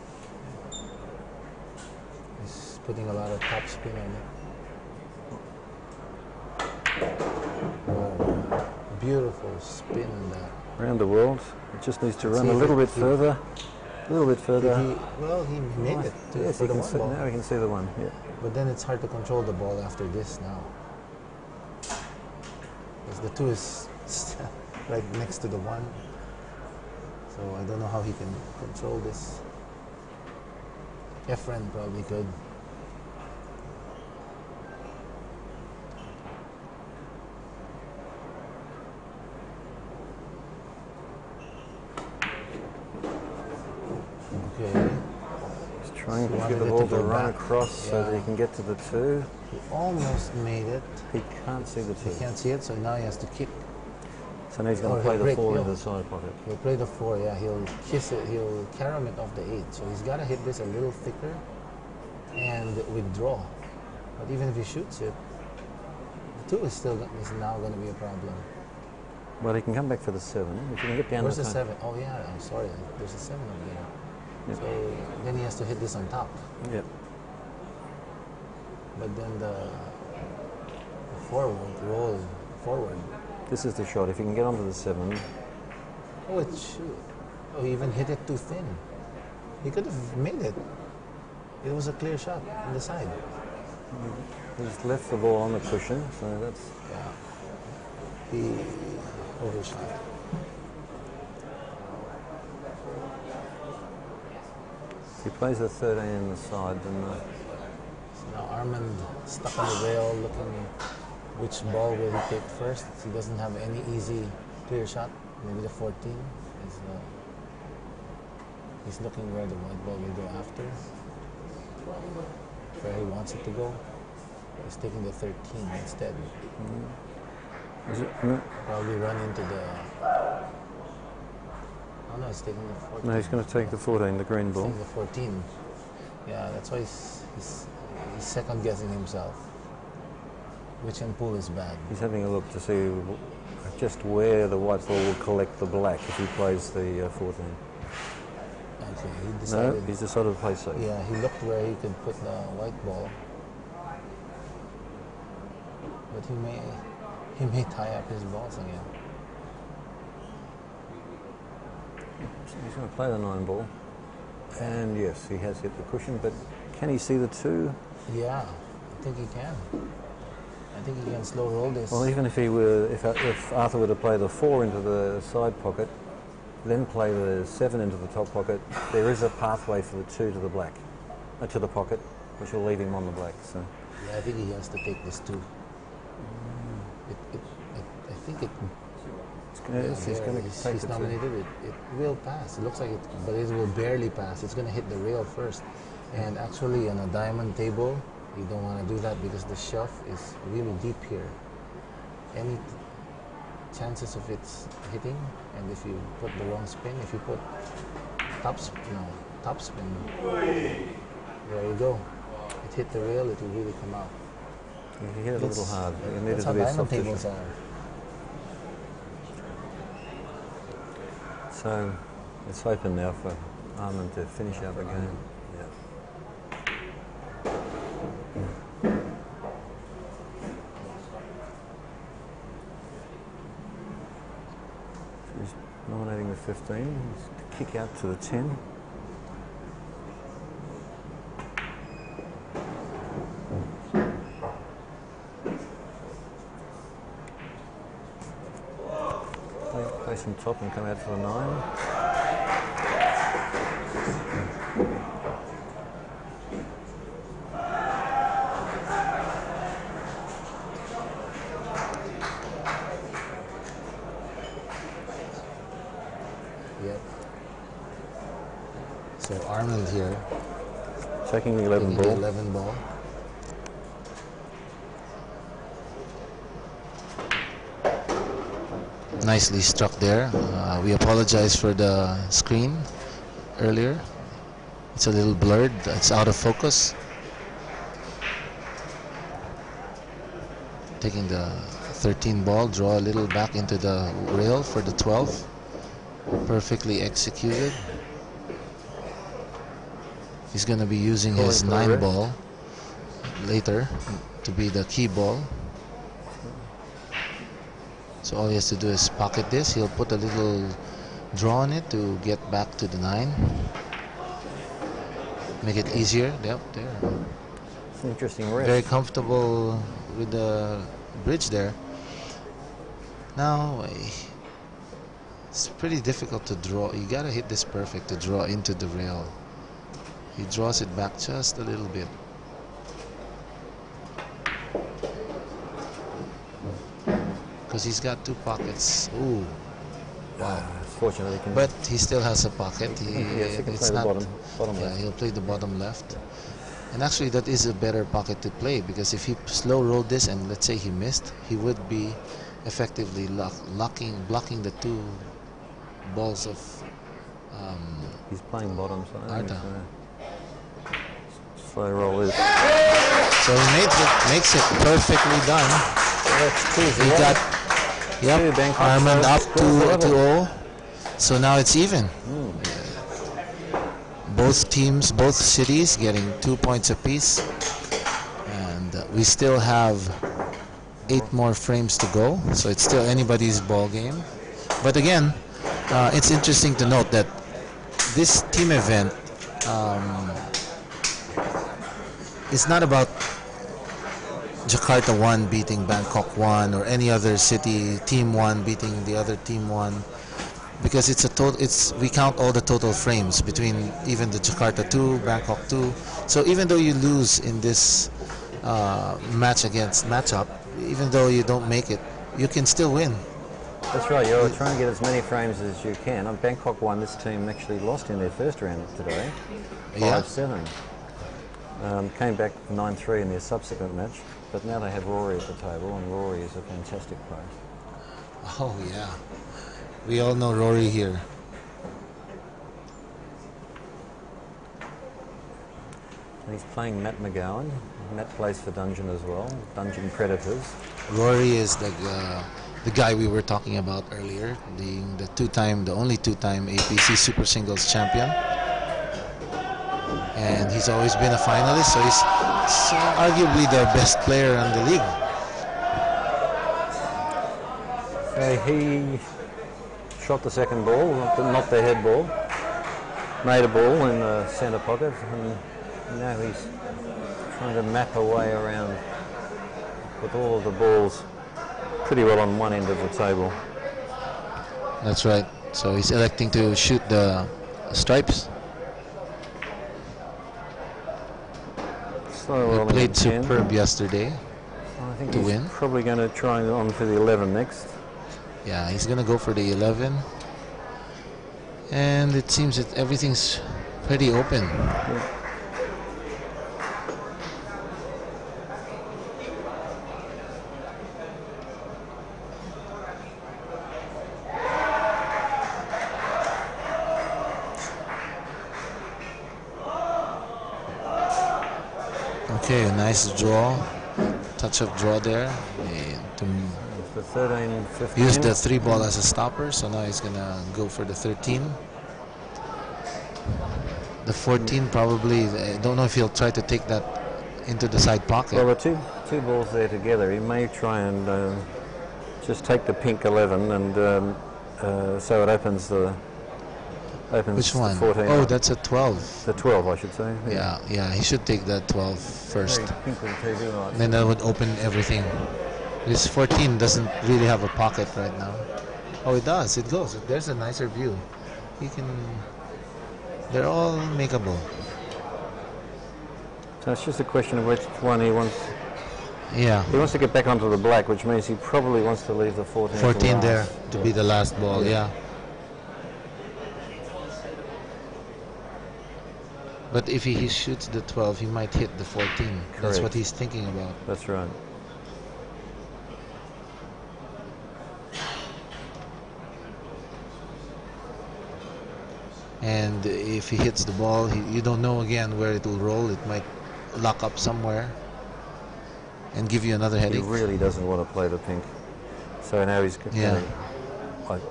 He's putting a lot of top spin on it. Oh, beautiful spin on that. Around the world, it just needs to run a little bit further. A little bit further. He made it. Yes, now we can see the 1. Yeah. But then it's hard to control the ball after this now. Because the 2 is right next to the 1. So I don't know how he can control this. Efren probably could. Okay. Trying to get the ball to run across so that he can get to the 2. He almost made it. He can't see the 2. He can't see it, so now he has to kick. So now he's going to play the 4 into the side pocket. He'll play the 4, yeah. He'll kiss it. He'll carom it off the 8. So he's got to hit this a little thicker and withdraw. But even if he shoots it, the 2 is now going to be a problem. Well, he can come back for the 7. If you can get down. Where's the 7? Oh yeah, I'm sorry. There's a 7 over there. Yep. So then he has to hit this on top. Yep. But then the 4 won't roll forward. This is the shot. If you can get onto the 7. Oh, it should. Oh, he even hit it too thin. He could have made it. It was a clear shot on the side. He's left the ball on the cushion, so that's... Yeah. He overshot. If he plays the 13 in the side, then... So now Armand stuck on the rail looking which ball will he take first. He doesn't have any easy clear shot. Maybe the 14 is... he's looking where the white ball will go after. Where he wants it to go. He's taking the 13 instead. Is it? Probably run into the... Oh no, he's taking the 14. No, he's going to take the 14, the green ball. The 14. Yeah, that's why he's second guessing himself. Which end pull is bad. He's having a look to see just where the white ball will collect the black if he plays the 14. Okay, he decided... No, he's decided to play safe. Yeah, he looked where he could put the white ball. But he may tie up his balls again. He's going to play the 9 ball. And yes, he has hit the cushion, but can he see the 2? Yeah, I think he can. I think he can slow roll this. Well, even if if Arthur were to play the 4 into the side pocket, then play the 7 into the top pocket, there is a pathway for the 2 to the black, to the pocket, which will leave him on the black. So. Yeah, I think he has to take this 2. I think it. He's nominated it. It will pass. It looks like it, but it will barely pass. It's going to hit the rail first. And actually, on a diamond table, you don't want to do that because the shelf is really deep here. Any chances of it's hitting, and if you put the wrong spin, if you put top spin, there you go. It hit the rail, it will really come out. You hit it a little hard. That's how diamond tables are. So it's open now for Armand to finish out the game. Yeah. He's nominating the 15. He's to kick out to the 10. Play some top and come out for the 9. Yep. So Arnold here. Checking the 11 ball. 11 ball. Nicely struck there. We apologize for the screen earlier. It's a little blurred. It's out of focus. Taking the 13 ball, draw a little back into the rail for the 12. Perfectly executed. He's going to be using his 9 ball later to be the key ball. So all he has to do is pocket this. He'll put a little draw on it to get back to the 9. Make it easier. Yep, there. It's an interesting wrist. Very comfortable with the bridge there. Now, it's pretty difficult to draw. You gotta hit this perfect to draw into the rail. He draws it back just a little bit. Because he's got 2 pockets. Ooh, wow. Fortunately, but he still has a pocket. Yes, he can play the bottom left. He'll play the bottom left. And actually, that is a better pocket to play, because if he slow rolled this and let's say he missed, he would be effectively blocking the 2 balls of he's playing bottom side. Arta. Slow roll is. So he makes it perfectly done. He got Armand up 2-0. So now it's even. Both teams, both cities getting 2 points apiece. And we still have 8 more frames to go. So it's still anybody's ball game. But again, it's interesting to note that this team event is not about Jakarta 1 beating Bangkok 1 or any other city team 1 beating the other team 1, because it's a total. We count all the total frames between even the Jakarta 2, Bangkok 2. So even though you lose in this matchup, even though you don't make it, you can still win. That's right. You're trying to get as many frames as you can. On Bangkok 1, this team actually lost in their first round today, 5-7. Came back 9-3 in their subsequent match. But now they have Rory at the table, and Rory is a fantastic player. Oh, yeah. We all know Rory here. And he's playing Matt McGowan. Matt plays for Dungeon as well, Dungeon Predators. Rory is the guy we were talking about earlier, being the only two-time APC Super Singles champion. And he's always been a finalist, so he's arguably the best player in the league. He shot the second ball, not the head ball. Made a ball in the centre pocket, and now he's trying to map a way around with all of the balls pretty well on one end of the table. That's right. So he's electing to shoot the stripes. He played superb yesterday to win. Probably going to try on for the 11 next. Yeah, he's going to go for the 11. And it seems that everything's pretty open. Yeah. Okay, a nice draw, touch of draw there. The 13, 15. Use the 3 ball as a stopper, so now he's gonna go for the 13. The 14 probably, I don't know if he'll try to take that into the side pocket. Well, the two balls there together, he may try and just take the pink 11 and so it opens the... Which one? The 14 oh, that's a 12. The 12, I should say. Yeah, he should take that 12 first. TV then that would open everything. This 14 doesn't really have a pocket right now. Oh, it does. It goes. There's a nicer view. You can... They're all makeable. So it's just a question of which one he wants. Yeah. He wants to get back onto the black, which means he probably wants to leave the 14. 14 there to be the last ball, yeah. But if he shoots the 12, he might hit the 14. Correct. That's what he's thinking about. That's right. And if he hits the ball, you don't know again where it will roll. It might lock up somewhere and give you another headache. He really doesn't want to play the pink. So now he's going Yeah.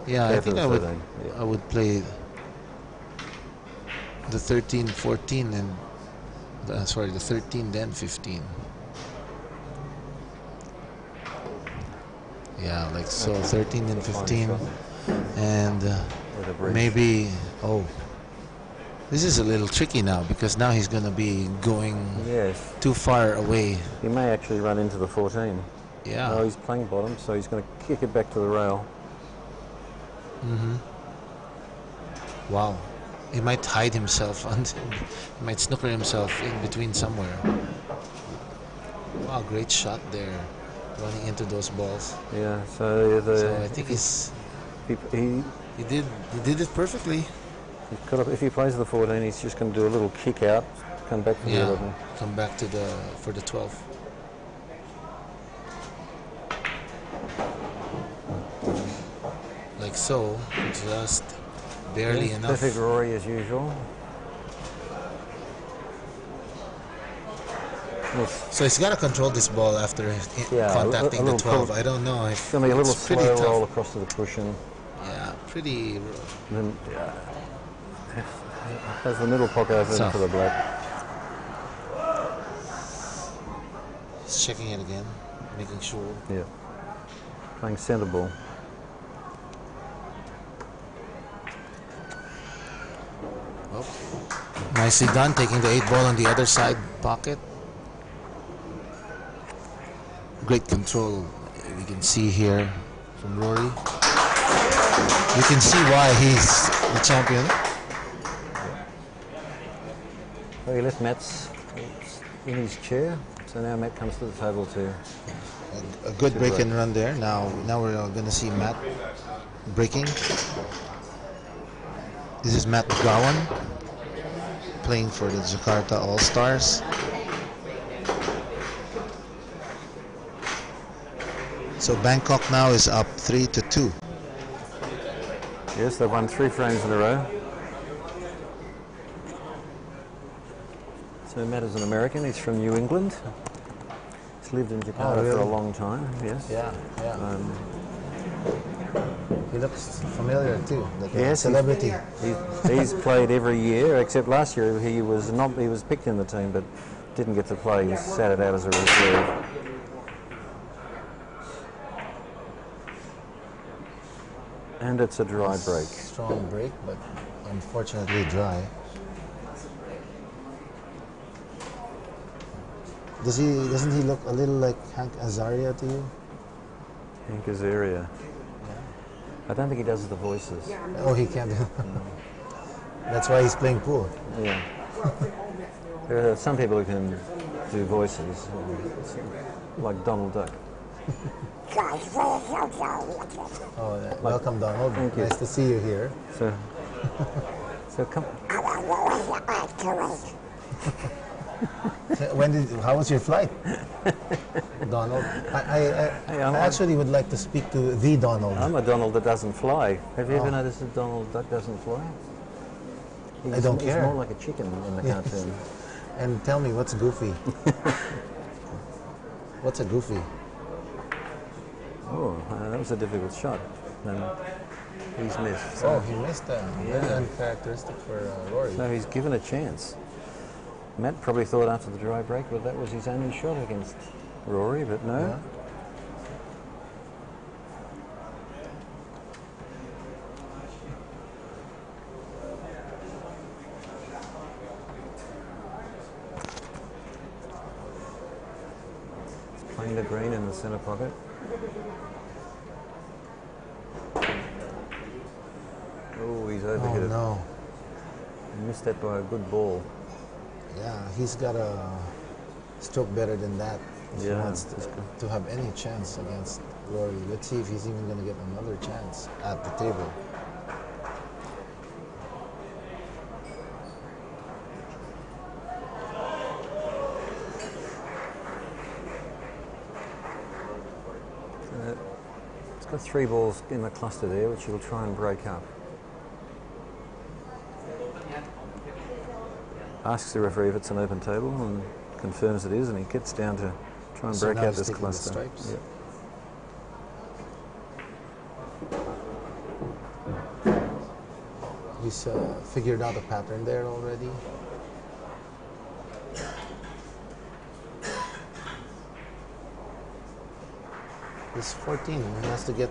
Yeah, I think I would play the 13, 14, and sorry, the 13, then 15. Yeah, like so, 13 and 15, and maybe. Oh, this is a little tricky now because now he's going to be going too far away. He may actually run into the 14. Yeah. Oh, he's playing bottom, so he's going to kick it back to the rail. Wow. He might hide himself. He might snooker himself in between somewhere. Wow, great shot there, running into those balls. Yeah. So I think he did it perfectly. If he plays the 14, he's just going to do a little kick out, come back to the 11. Come back to for the 12. Like so, just barely enough. Perfect Rory as usual. So he's got to control this ball after contacting the 12. I don't know. It's going to be a little slow roll across to the cushion. Yeah, pretty. Then, has the middle pocket open for the black. He's checking it again, making sure. Yeah. Playing centre ball. Oh. Nicely done, taking the 8 ball on the other side pocket. Great control, we can see here from Rory. You can see why he's the champion. Well, he left Matt's in his chair, so now Matt comes to the table too. A good break and run there. Now we're going to see Matt breaking. This is Matt McGowan playing for the Jakarta All-Stars. So Bangkok now is up 3-2. Yes, they've won 3 frames in a row. So Matt is an American. He's from New England. He's lived in Jakarta for a long time. Yes. Yeah. He looks familiar too. Like yes, celebrity. He's played every year except last year. He was picked in the team, but didn't get to play. He sat it out as a reserve. And it's a dry break. Strong break, but unfortunately dry. Doesn't he look a little like Hank Azaria to you? Hank Azaria. I don't think he does the voices. Oh, he can't do. That's why he's playing pool. Yeah. There are some people who can do voices, like Donald Duck. Oh, welcome, Donald. Thank you. Nice to see you here. So come. How was your flight, Donald? I actually would like to speak to the Donald. I'm a Donald that doesn't fly. Have you ever noticed that Donald Duck doesn't fly? I don't care. He's more like a chicken in the cartoon. And tell me, what's Goofy? What's a Goofy? Oh, that was a difficult shot. He's missed. So. Oh, he missed that. Very uncharacteristic for Rory. So he's given a chance. Matt probably thought after the dry break that that was his only shot against Rory, but no. Yeah. He's playing the green in the centre pocket. Oh, he's overhit it. No. He missed that by a good ball. Yeah, he's got a stroke better than that if he wants to have any chance against Rory. Let's see if he's even going to get another chance at the table. got 3 balls in the cluster there, which he'll try and break up. Asks the referee if it's an open table and confirms it is, and he gets down to try and break out this cluster. Yep. He's figured out a pattern there already. This 14, he has to get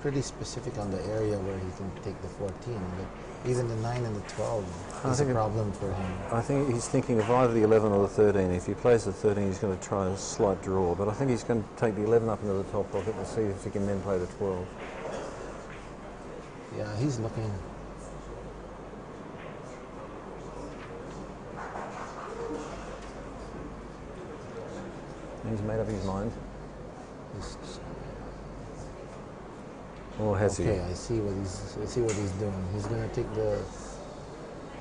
pretty specific on the area where he can take the 14. But even the 9 and the 12 is a problem for him. I think he's thinking of either the 11 or the 13. If he plays the 13, he's going to try a slight draw. But I think he's going to take the 11 up into the top pocket and see if he can then play the 12. Yeah, he's looking. He's made up his mind. Or has he? Okay, I see what he's doing. He's going to take the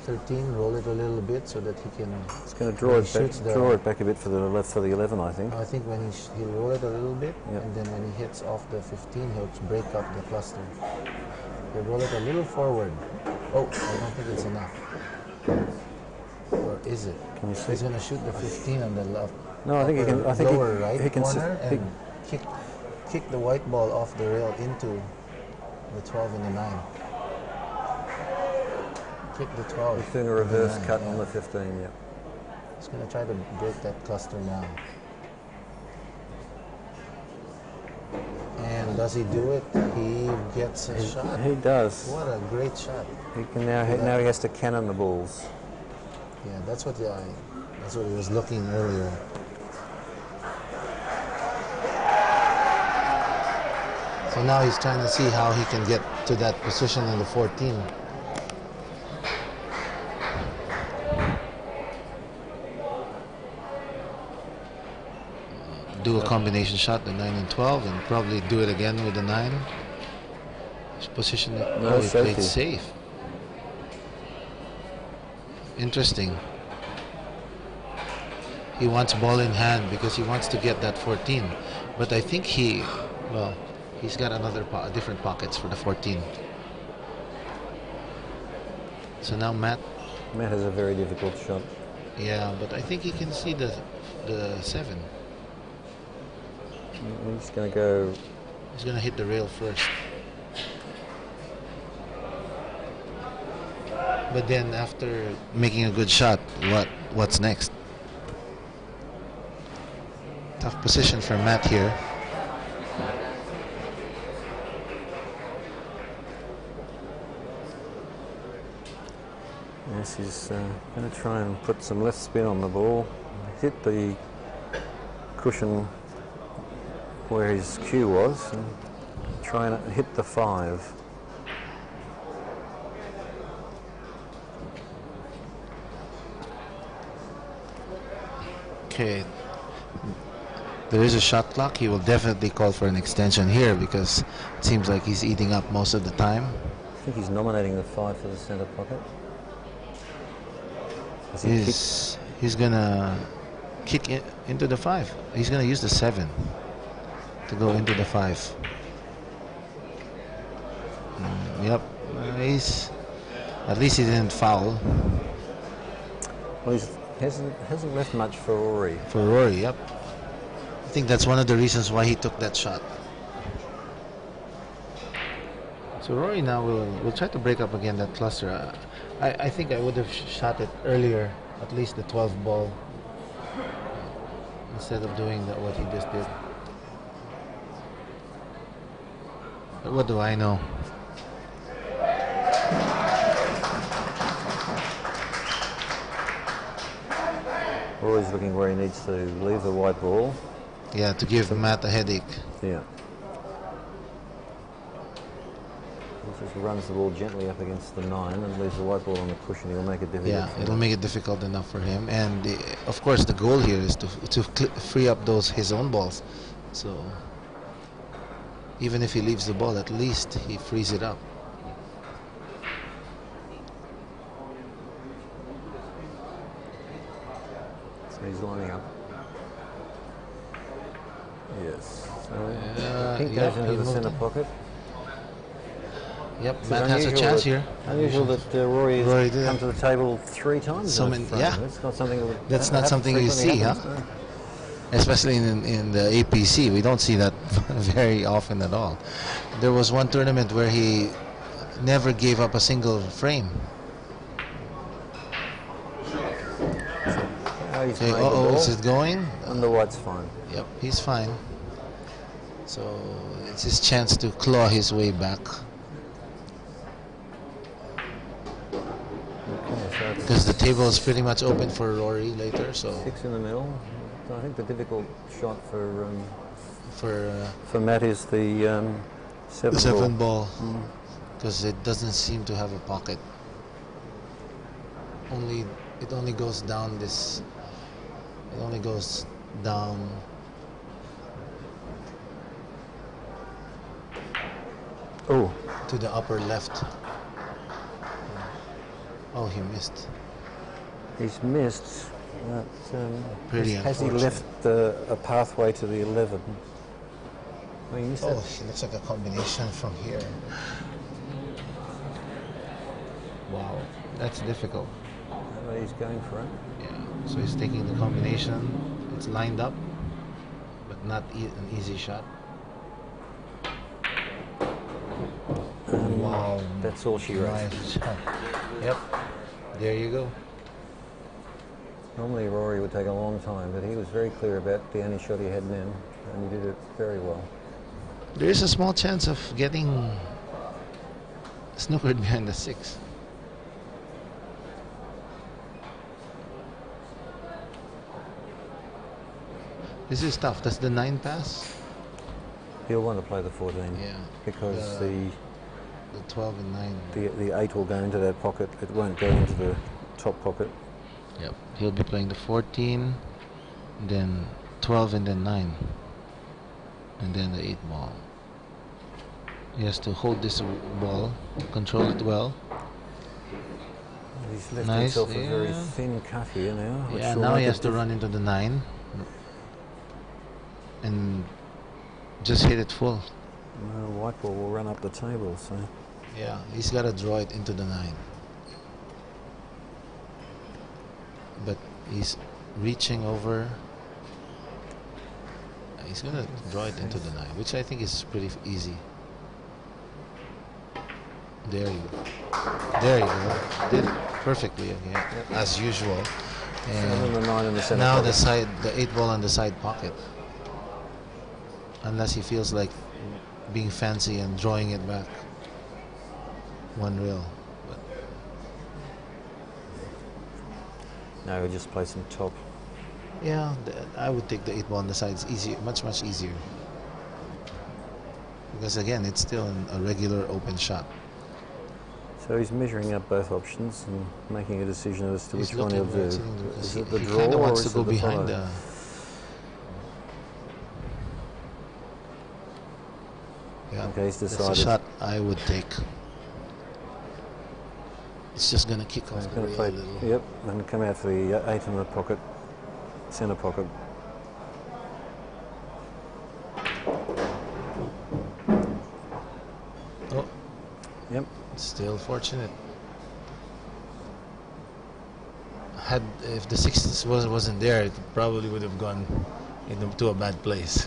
13, roll it a little bit so that he can. He's going to draw it back a bit for the left for the 11, I think. I think when he'll roll it a little bit, and then when he hits off the 15, he'll break up the cluster. He'll roll it a little forward. Oh, I don't think it's enough. Or is it? Can you see? He's going to shoot the 15 on the left. No, I think he can. I think lower right he can corner and kick the white ball off the rail into the 12 and the 9. Kick the 12. He's doing a reverse cut on the 15. Yeah. He's going to try to break that cluster now. And does he do it? He gets a shot. He does. What a great shot. He can now he has to cannon the balls. Yeah, that's what he was looking earlier. So now he's trying to see how he can get to that position in the 14. Do a combination shot, the 9 and 12, and probably do it again with the 9. His position, he played safe. Interesting. He wants ball in hand because he wants to get that 14. But I think he's got different pockets for the 14. So now Matt has a very difficult shot. Yeah, but I think he can see the 7. He's going to go. He's going to hit the rail first. But then after making a good shot, what's next? Tough position for Matt here. Yes, he's going to try and put some left spin on the ball, hit the cushion where his cue was, and try and hit the 5. Okay. There is a shot clock. He will definitely call for an extension here because it seems like he's eating up most of the time. I think he's nominating the 5 for the centre pocket. He's gonna kick into the 5. He's gonna use the 7 to go into the 5. Yep, at least he didn't foul. Well, he hasn't left much for Rory. For Rory, yep. I think that's one of the reasons why he took that shot. So Rory now will try to break up again that cluster. I think I would have shot it earlier, at least the 12 ball, instead of doing what he just did. But what do I know? Rory's looking where he needs to leave the white ball. Yeah, to give Matt a headache. Yeah. He just runs the ball gently up against the 9 and leaves the white ball on the cushion. He'll make it difficult. Yeah, it'll make it difficult enough for him. And of course, the goal here is to free up his own balls. So even if he leaves the ball, at least he frees it up. So he's lining up. Yes. Pink goes into the centre pocket. Yep, Matt has a chance here. Unusual that Rory has come to the table 3 times. Yeah, that's not something you see, huh? No. Especially in the APC, we don't see that very often at all. There was one tournament where he never gave up a single frame. Okay, is it going? And the white's fine. Yep, he's fine. So it's his chance to claw his way back. Because the table is pretty much open for Rory later, so 6 in the middle. So I think the difficult shot for Matt is the 7 ball, because it doesn't seem to have a pocket. It only goes down this. It only goes down. Oh, to the upper left. Oh, he missed. He's missed. Pretty has he left a pathway to the 11? Well, he looks like a combination from here. Wow, that's difficult. Well, he's going for it. Yeah, so he's taking the combination. It's lined up, but not an easy shot. Wow, that's all she wrote. Nice. Yep, there you go. Normally Rory would take a long time, but he was very clear about the only shot he had in, and he did it very well. There is a small chance of getting snookered behind the 6. This is tough. Does the 9 pass? He'll want to play the 14. Yeah. Because the 12 and 9. The 8 will go into that pocket. It won't go into the top pocket. Yep. He'll be playing the 14, then 12, and then 9, and then the 8 ball. He has to hold this ball, control it well. He's left himself a very thin cut here now. Yeah, now he has to run into the 9 and just hit it full. No, white ball will run up the table, so... Yeah, he's got to draw it into the 9. But he's reaching over. He's going to draw it into the 9, which I think is pretty easy. There you go. There you go. Did it perfectly again, as usual. And the 9 in the center now pocket. the 8 ball on the side pocket. Unless he feels like being fancy and drawing it back. 1 reel. But now we just play some top. yeah, I would take the 8 ball on the side. It's easier, much easier. Because again, it's still a regular open shot. So he's measuring up both options and making a decision as to which one he'll do. Is it the draw kind of or wants is to go it the behind follow? the... Yeah, okay, he's that's decided. a shot I would take. It's just going to kick off the Going to play, a little. yep, and come out for the 8 in the pocket, centre pocket. Oh, yep. Still fortunate. If the 6 wasn't there, it probably would have gone to a bad place.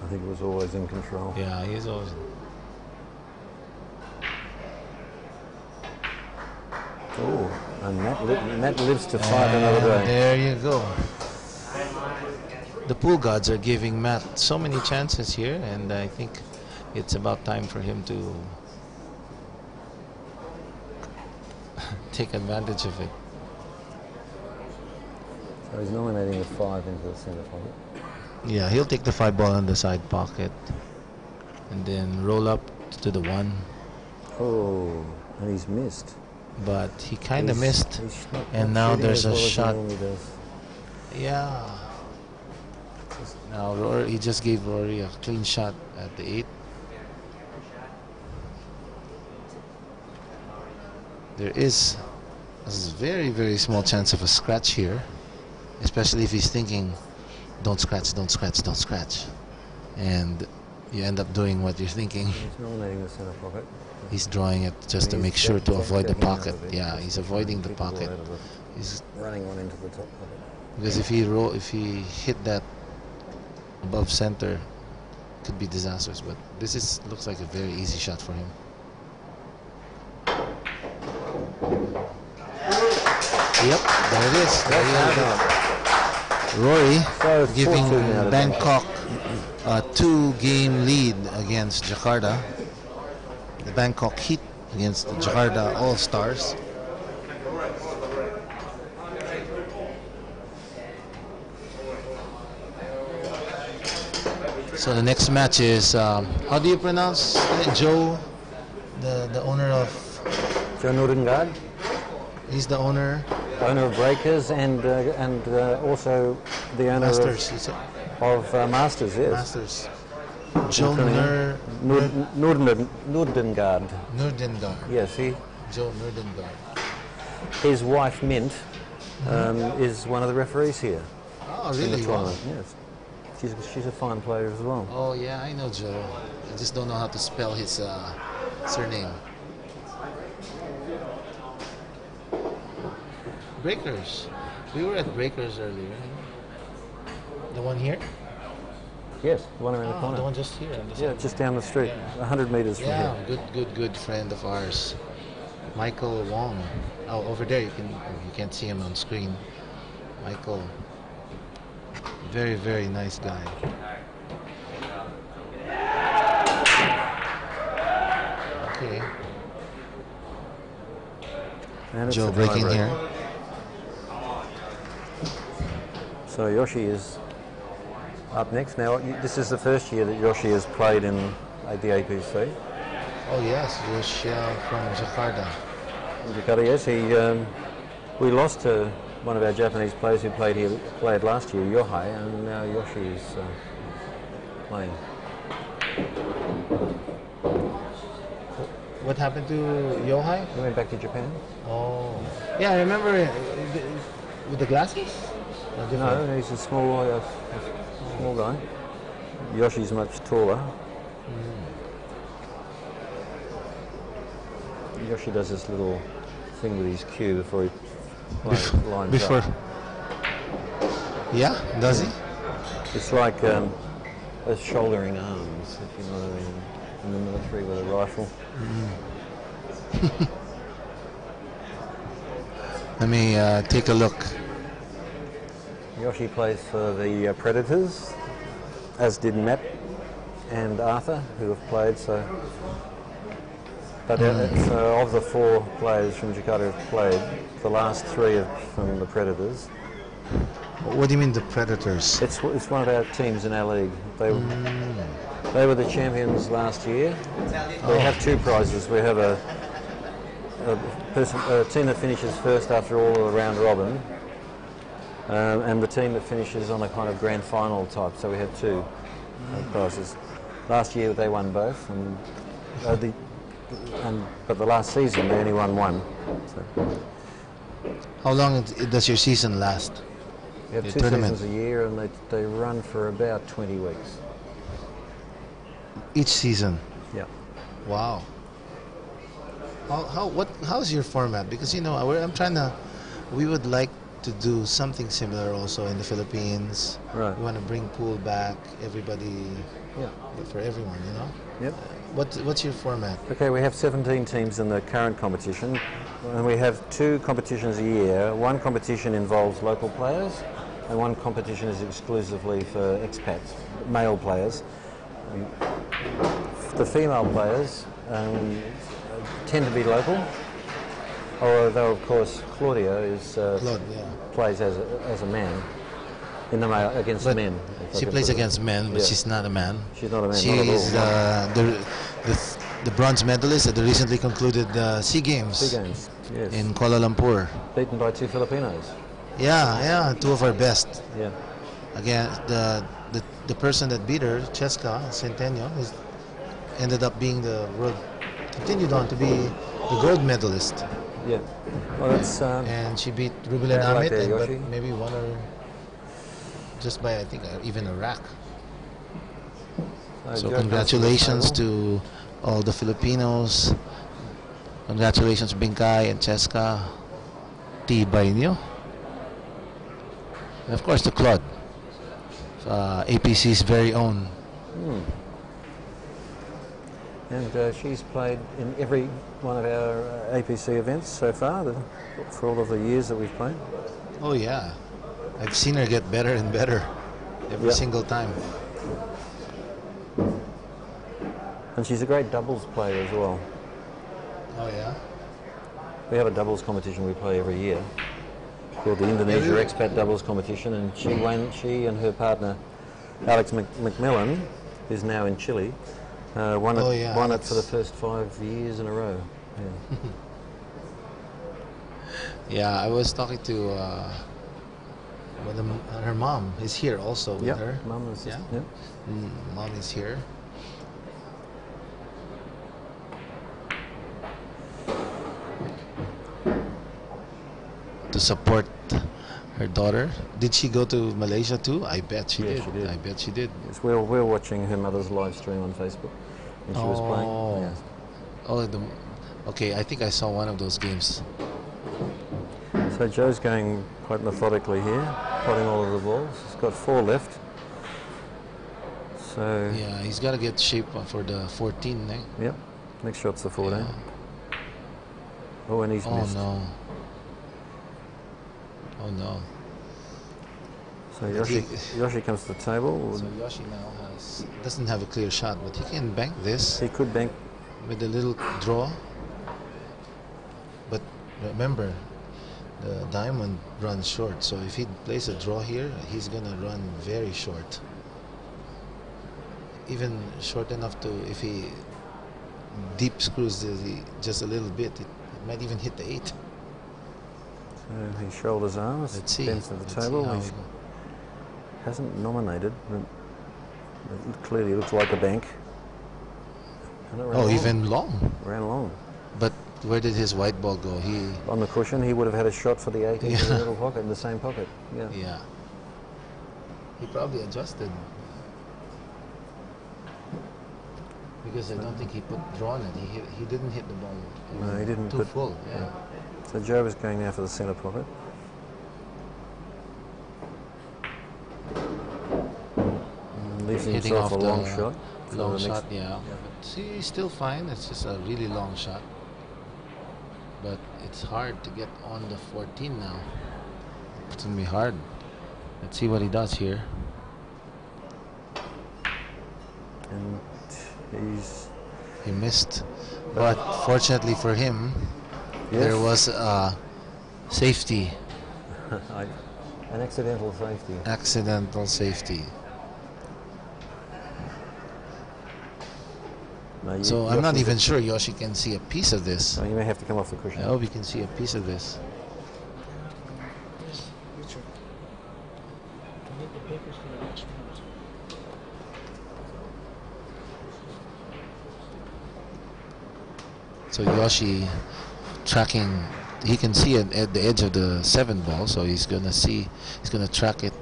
I think it was always in control. Yeah, he's always... Oh, and Matt lives to fight another day. There you go. The pool gods are giving Matt so many chances here, and I think it's about time for him to take advantage of it. So he's nominating the 5 into the centre pocket. Yeah, he'll take the 5 ball in the side pocket and then roll up to the 1. Oh, and he's missed. But he kind of missed, He's and not now shooting there's as well a as he shot. normally does. Yeah. Now he just gave Rory a clean shot at the 8. There is a very small chance of a scratch here, especially if he's thinking don't scratch, don't scratch, don't scratch. And you end up doing what you're thinking. He's nominating the center pocket. He's drawing it just to make sure to avoid the pocket. Yeah, he's avoiding the pocket. He's running one into the top pocket. Because if he hit that above center, it could be disastrous. But this looks like a very easy shot for him. Yep, there it is. There you have it. Rory giving Bangkok a 2-game lead against Jakarta. The Bangkok Heat against the Jakarta All-Stars. So the next match is, how do you pronounce Joe, the owner of? Joe Nordengard. He's the owner. Owner of Breakers and also the owner Masters, of Masters, yes. Masters. Joe Nordengard. Nordengard. Yes, Joe Nordengard. His wife Mint is one of the referees here. Oh, really? Wow. Yes. She's a fine player as well. Oh yeah, I know Joe. I just don't know how to spell his surname. Breakers. We were at Breakers earlier. The one here? Yes, the one around the corner. The one just here. Yeah, just down the street, 100 meters from here. Yeah, good friend of ours, Michael Wong. Oh, over there you can't see him on screen. Michael, very nice guy. Okay. And Joe breaking here. So Yoshi is up next. Now, this is the first year that Yoshi has played in the APC. Oh yes, Yoshi from Jakarta. Jakarta, yes. We lost to one of our Japanese players who played last year, Yohei, and now Yoshi is playing. What happened to Yohei? He went back to Japan. Oh, yeah, I remember with the glasses. No, he's a small guy. Yoshi's much taller. Yoshi does this little thing with his cue before he lines up. Yeah, does he? It's like shouldering arms, if you know what I mean, in the military with a rifle. Let me take a look. Yoshi plays for the Predators, as did Matt and Arthur, who have played. But of the 4 players from Jakarta who've played, the last 3 are from the Predators. What do you mean the Predators? It's one of our teams in our league. They were the champions last year. We have 2 prizes. We have a team that finishes first after all of the round robin, and the team that finishes on a kind of grand final type. So we have 2 prizes. Last year they won both, but the last season they only won 1. So. How long does your season last? We have 2 seasons a year, and they run for about 20 weeks. Each season? Yeah. Wow. How's your format? Because we would like to do something similar also in the Philippines. Right. We want to bring pool back, everybody, for everyone, Yep. What's your format? Okay, we have 17 teams in the current competition, and we have 2 competitions a year. One competition involves local players, and one competition is exclusively for expats, male players. The female players tend to be local, although of course Claudia plays as a man in the male against men. She plays against men, but she's not a man. She's not a man. She's the bronze medalist at the recently concluded SEA Games. SEA Games, yes. In Kuala Lumpur. Beaten by 2 Filipinos. Yeah, 2 of our best. Yeah. Again, the person that beat her, Cheska Centennial, ended up being continued on to be the gold medalist. Yeah. Well, that's and she beat Rubilen Amit, but maybe 1 or just by, I think, even a rack. So Joe congratulations to all the Filipinos. Congratulations Bingkay and Cheska, Tibay niyo. And of course the Claude, APC's very own. And she's played in every one of our APC events so far, for all of the years that we've played. Oh yeah, I've seen her get better and better every single time. And she's a great doubles player as well. Oh yeah? We have a doubles competition we play every year called the Indonesia Expat Doubles Competition, and she and her partner Alex McMillan, who's now in Chile, won it for the first 5 years in a row. Yeah. Yeah, I was talking to her mom is here also with her. Mom and sister. Yeah. Mom is here. To support her daughter. Did she go to Malaysia too? I bet she did. She did. I bet she did. Yes, we're watching her mother's live stream on Facebook when she was playing. Yes. Oh, okay. I think I saw one of those games. So Joe's going quite methodically here, potting all of the balls. He's got 4 left. So yeah, he's got to get shape for the 14. Yep. Next shot's the 14. Yeah. Oh, and he's missed. No. Oh no. So Yoshi comes to the table. So Yoshi now doesn't have a clear shot, but he can bank this. He could bank with a little draw. But remember, the diamond runs short, so if he plays a draw here, he's gonna run very short. Even short enough to, if he deep screws just a little bit, it might even hit the 8. So he shoulders arms. Let's see. Bends to the table. He hasn't nominated, but it clearly looks like a bank. Even long. Ran long. But where did his white ball go? On the cushion, he would have had a shot for the 8 into the little pocket, in the same pocket. Yeah. Yeah. He probably adjusted. Because I don't think he put draw on it. He didn't hit the ball. No, he didn't. Too full. Yeah. So Joe is going now for the centre pocket. Leaves himself a long shot. Long shot, yeah. But see, he's still fine. It's just a really long shot. But it's hard to get on the 14 now. It's going to be hard. Let's see what he does here. And he missed. But fortunately for him, there was a safety. An accidental safety. Accidental safety. No, so I'm not even sure Yoshi can see a piece of this. So you may have to come off the cushion. I hope you can see a piece of this. So Yoshi tracking, he can see it at the edge of the 7 ball, so he's gonna track it.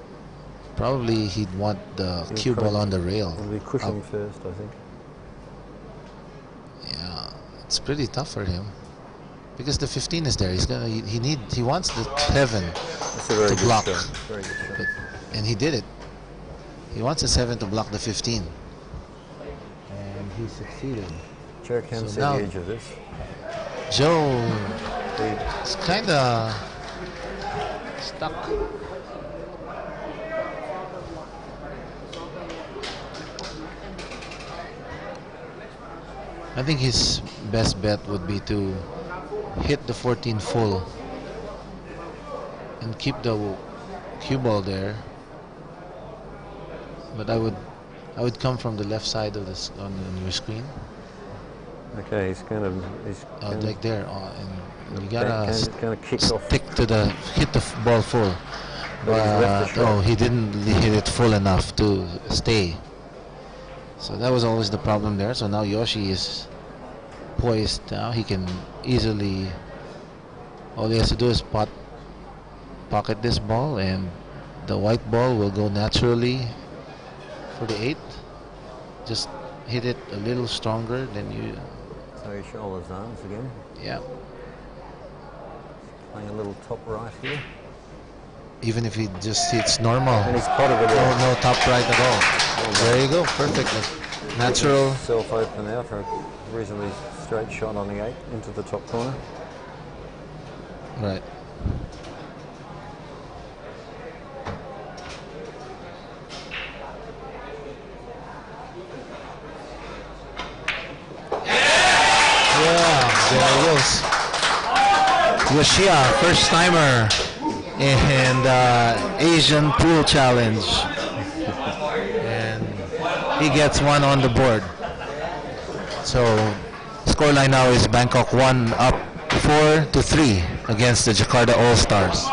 Probably he'd want the cue ball on the rail. It'll be cushion first, I think. Yeah, it's pretty tough for him because the 15 is there. He wants the 7 to block. Very good shot. And he did it. He wants the 7 to block the 15, and he succeeded. Joe can see the edge of this. Joe is kind of stuck. I think his best bet would be to hit the 14 full and keep the cue ball there. But I would come from the left side of this on your screen. Okay, he's like there, and you gotta kick off. Stick to hit the ball full. But he didn't hit it full enough to stay. So that was always the problem there. So now Yoshi is poised. Now he can easily. All he has to do is pocket this ball and The white ball will go naturally for the 8. Just hit it a little stronger than you. So your shoulders arms again. Yeah. Playing a little top right here. Even if he just hits normal. And he's potted it out. No top right at all. There you go, perfectly. Natural. Self open out for a reasonably straight shot on the 8 into the top corner. Right. There he goes. Yoshia, first timer in the Asian Pool Challenge. And he gets 1 on the board. So scoreline now is Bangkok 1 up 4-3 against the Jakarta All-Stars.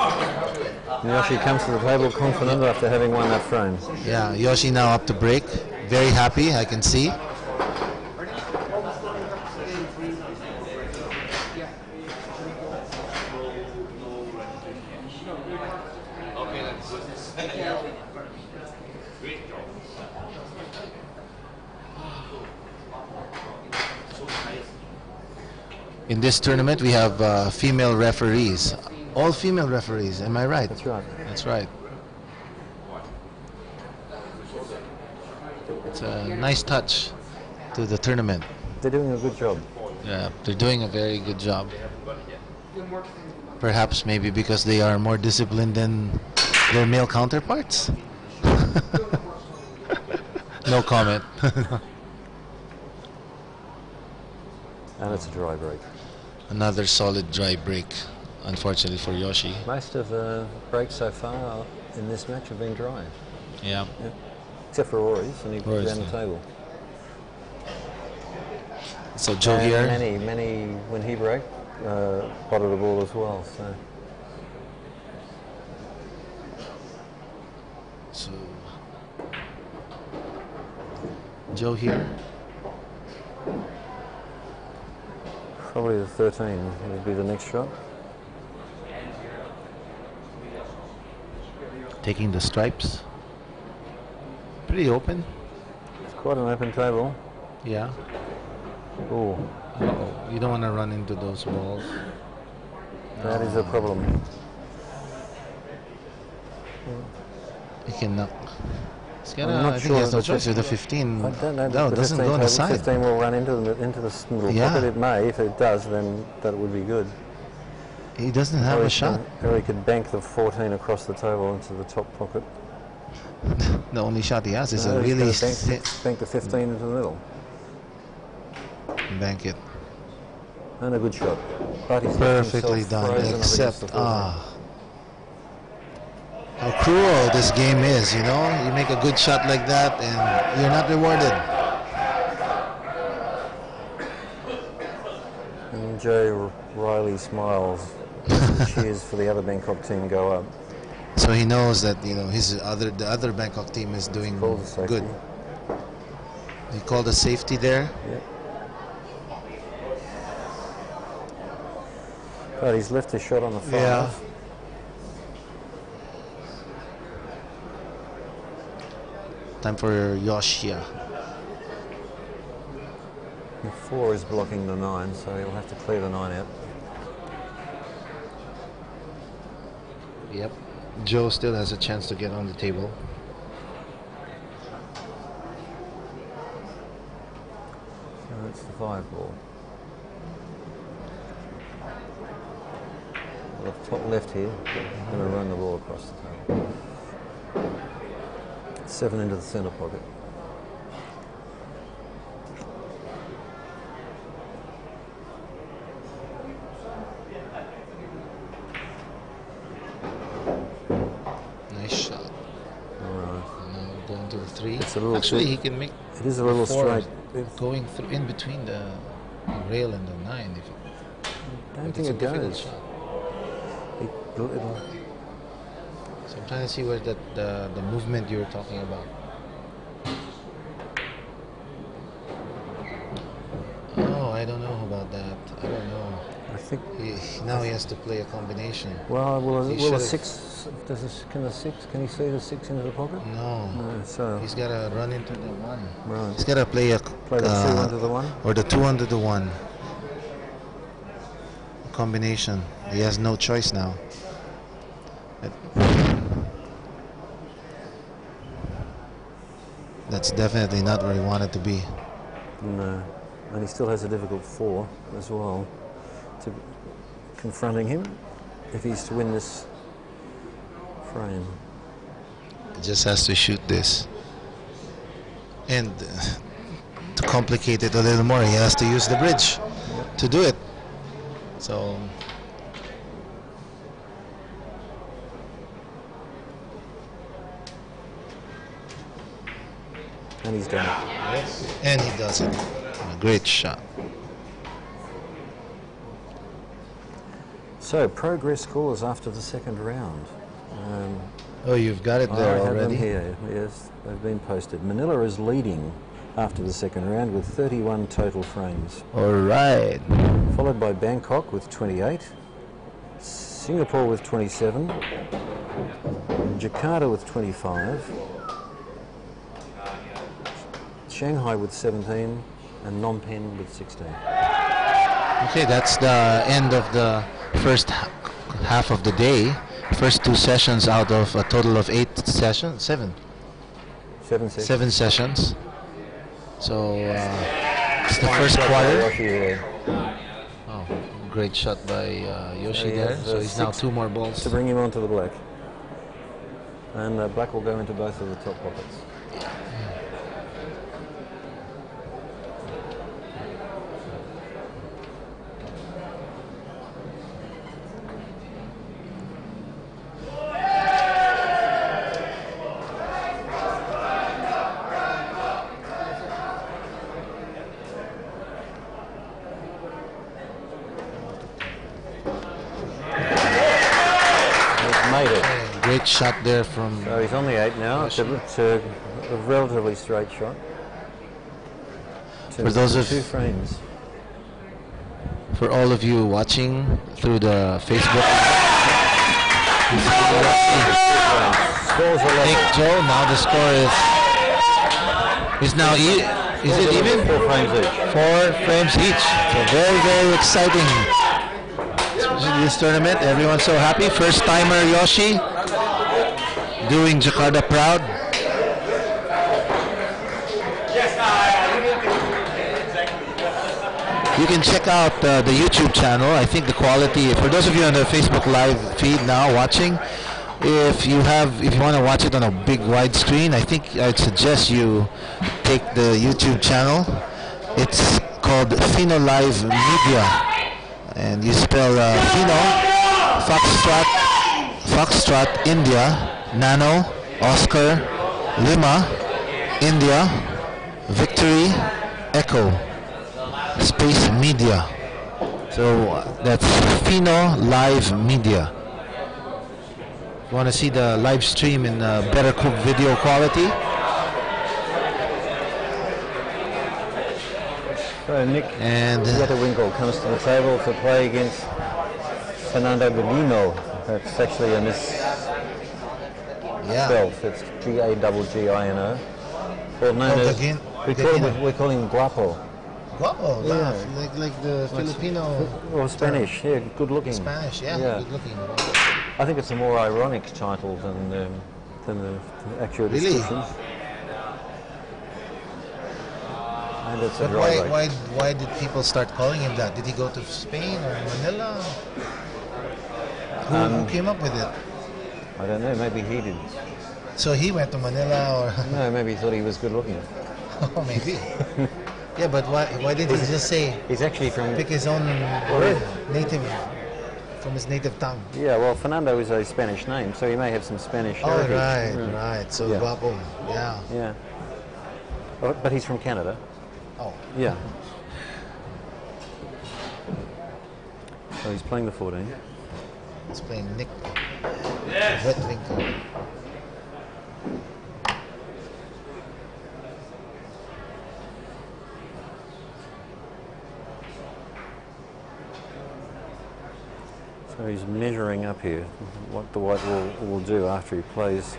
Yoshi comes to the table confident after having won that frame. Yeah, Yoshi now up to break. Very happy, I can see. In this tournament, we have female referees. All female referees, am I right? That's right. That's right. It's a nice touch to the tournament. They're doing a good job. Yeah, they're doing a very good job. Perhaps maybe because they are more disciplined than their male counterparts. No comment. And it's a dry break. Another solid dry break, unfortunately for Yoshi. Most of the breaks so far in this match have been dry. Yeah. Except for Rory's, and he put down the table. So Joe here. Many, when he broke, potted the ball as well. So Joe here. Probably the 13 would be the next shot. Taking the stripes. Pretty open. It's quite an open table. Yeah. Oh. You don't want to run into those balls. That is a problem. You can knock. I think he has no choice with the 15. I don't know. No, it doesn't go on the side. 15 will run into the middle pocket. It may. If it does, then that would be good. He doesn't have a shot. Or he could bank the 14 across the table into the top pocket. The only shot he has is a really bank the 15 into the middle. Bank it. And a good shot. But he's perfectly done. Except how cruel this game is, you know? You make a good shot like that and you're not rewarded. And Joe Riley smiles. Cheers for the other Bangkok team go up. So he knows that, you know, the other Bangkok team is doing good. He called a safety there. Yep. But he's left his shot on the 5. Yeah. Time for Yoshia. The 4 is blocking the 9, so he'll have to clear the 9 out. Yep. Joe still has a chance to get on the table. So that's the 5 ball. The top left here, going to run the ball across the table. 7 into the centre pocket. Nice shot. Alright. Now going to the 3. It's a little Actually, he can make. It is a little straight. Going through in between the rail and the 9. I don't think it goes. Shot. So I'm trying to see where the movement you were talking about. Oh, I don't know about that. I don't know. I think now he has to play a combination. Well, will a 6? Can he see the 6 into the pocket? No. No. So he's got to run into the 1. Right. He's got to play the 2 under the 1, or the 2 under the 1 combination. He has no choice now. That's definitely not where he wanted to be. No, and he still has a difficult 4 as well to confronting him if he's to win this frame. He just has to shoot this. And to complicate it a little more, he has to use the bridge to do it. So and he's done it. yes, and he does it. A great shot. So progress scores after the second round. Oh, you've got it there I have already. them here. Yes, they've been posted. Manila is leading after the second round with 31 total frames. All right. Followed by Bangkok with 28, Singapore with 27, Jakarta with 25, Shanghai with 17, and Phnom Penh with 16. Okay, that's the end of the first half of the day. First 2 sessions out of a total of 8 sessions, 7. 7 sessions. 7 sessions. So it's the first quarter. Oh, great shot by Yoshi there. So he's now 2 more balls to bring him onto the black. And black will go into both of the top pockets. Great shot there from... So he's on the 8 now. It's a relatively straight shot. For those of 2 frames. For all of you watching through the Facebook. Nick Joe, now the score is now is it even? 4 frames each. 4 frames each. So very, very exciting. This tournament, everyone's so happy. First timer Yoshi doing Jakarta proud. You can check out the YouTube channel. I think the quality, for those of you on the Facebook live feed now watching, if you want to watch it on a big widescreen, I think I'd suggest you take the YouTube channel. It's called Fino Live Media. And you spell Fino, Foxtrot, India, Nano, Oscar, Lima, India, Victory, Echo, Space Media. So that's Fino Live Media. If you want to see the live stream in better video quality. So Nick Winkle comes to the table to play against Fernando Gallino. That's actually a misspelled. It's Gaggino. Well, known as, we call him Guapo. Guapo, like the Filipino. Or Spanish, yeah, good looking. Spanish, yeah, good looking. I think it's a more ironic title than the actual description. And it's a why did people start calling him that? Did he go to Spain or Manila? Who came up with it? I don't know, maybe he did. So he went to Manila or... No, maybe he thought he was good looking. Oh, maybe. Yeah, but why did he just say... He's actually from... Pick his own native... From his native tongue. Yeah, well, Fernando is a Spanish name, so he may have some Spanish heritage. Oh, right. So Guapo, Yeah. But he's from Canada. Oh. Yeah. So he's playing the 14. He's playing Nick Winkle. So he's measuring up here what the white will do after he plays.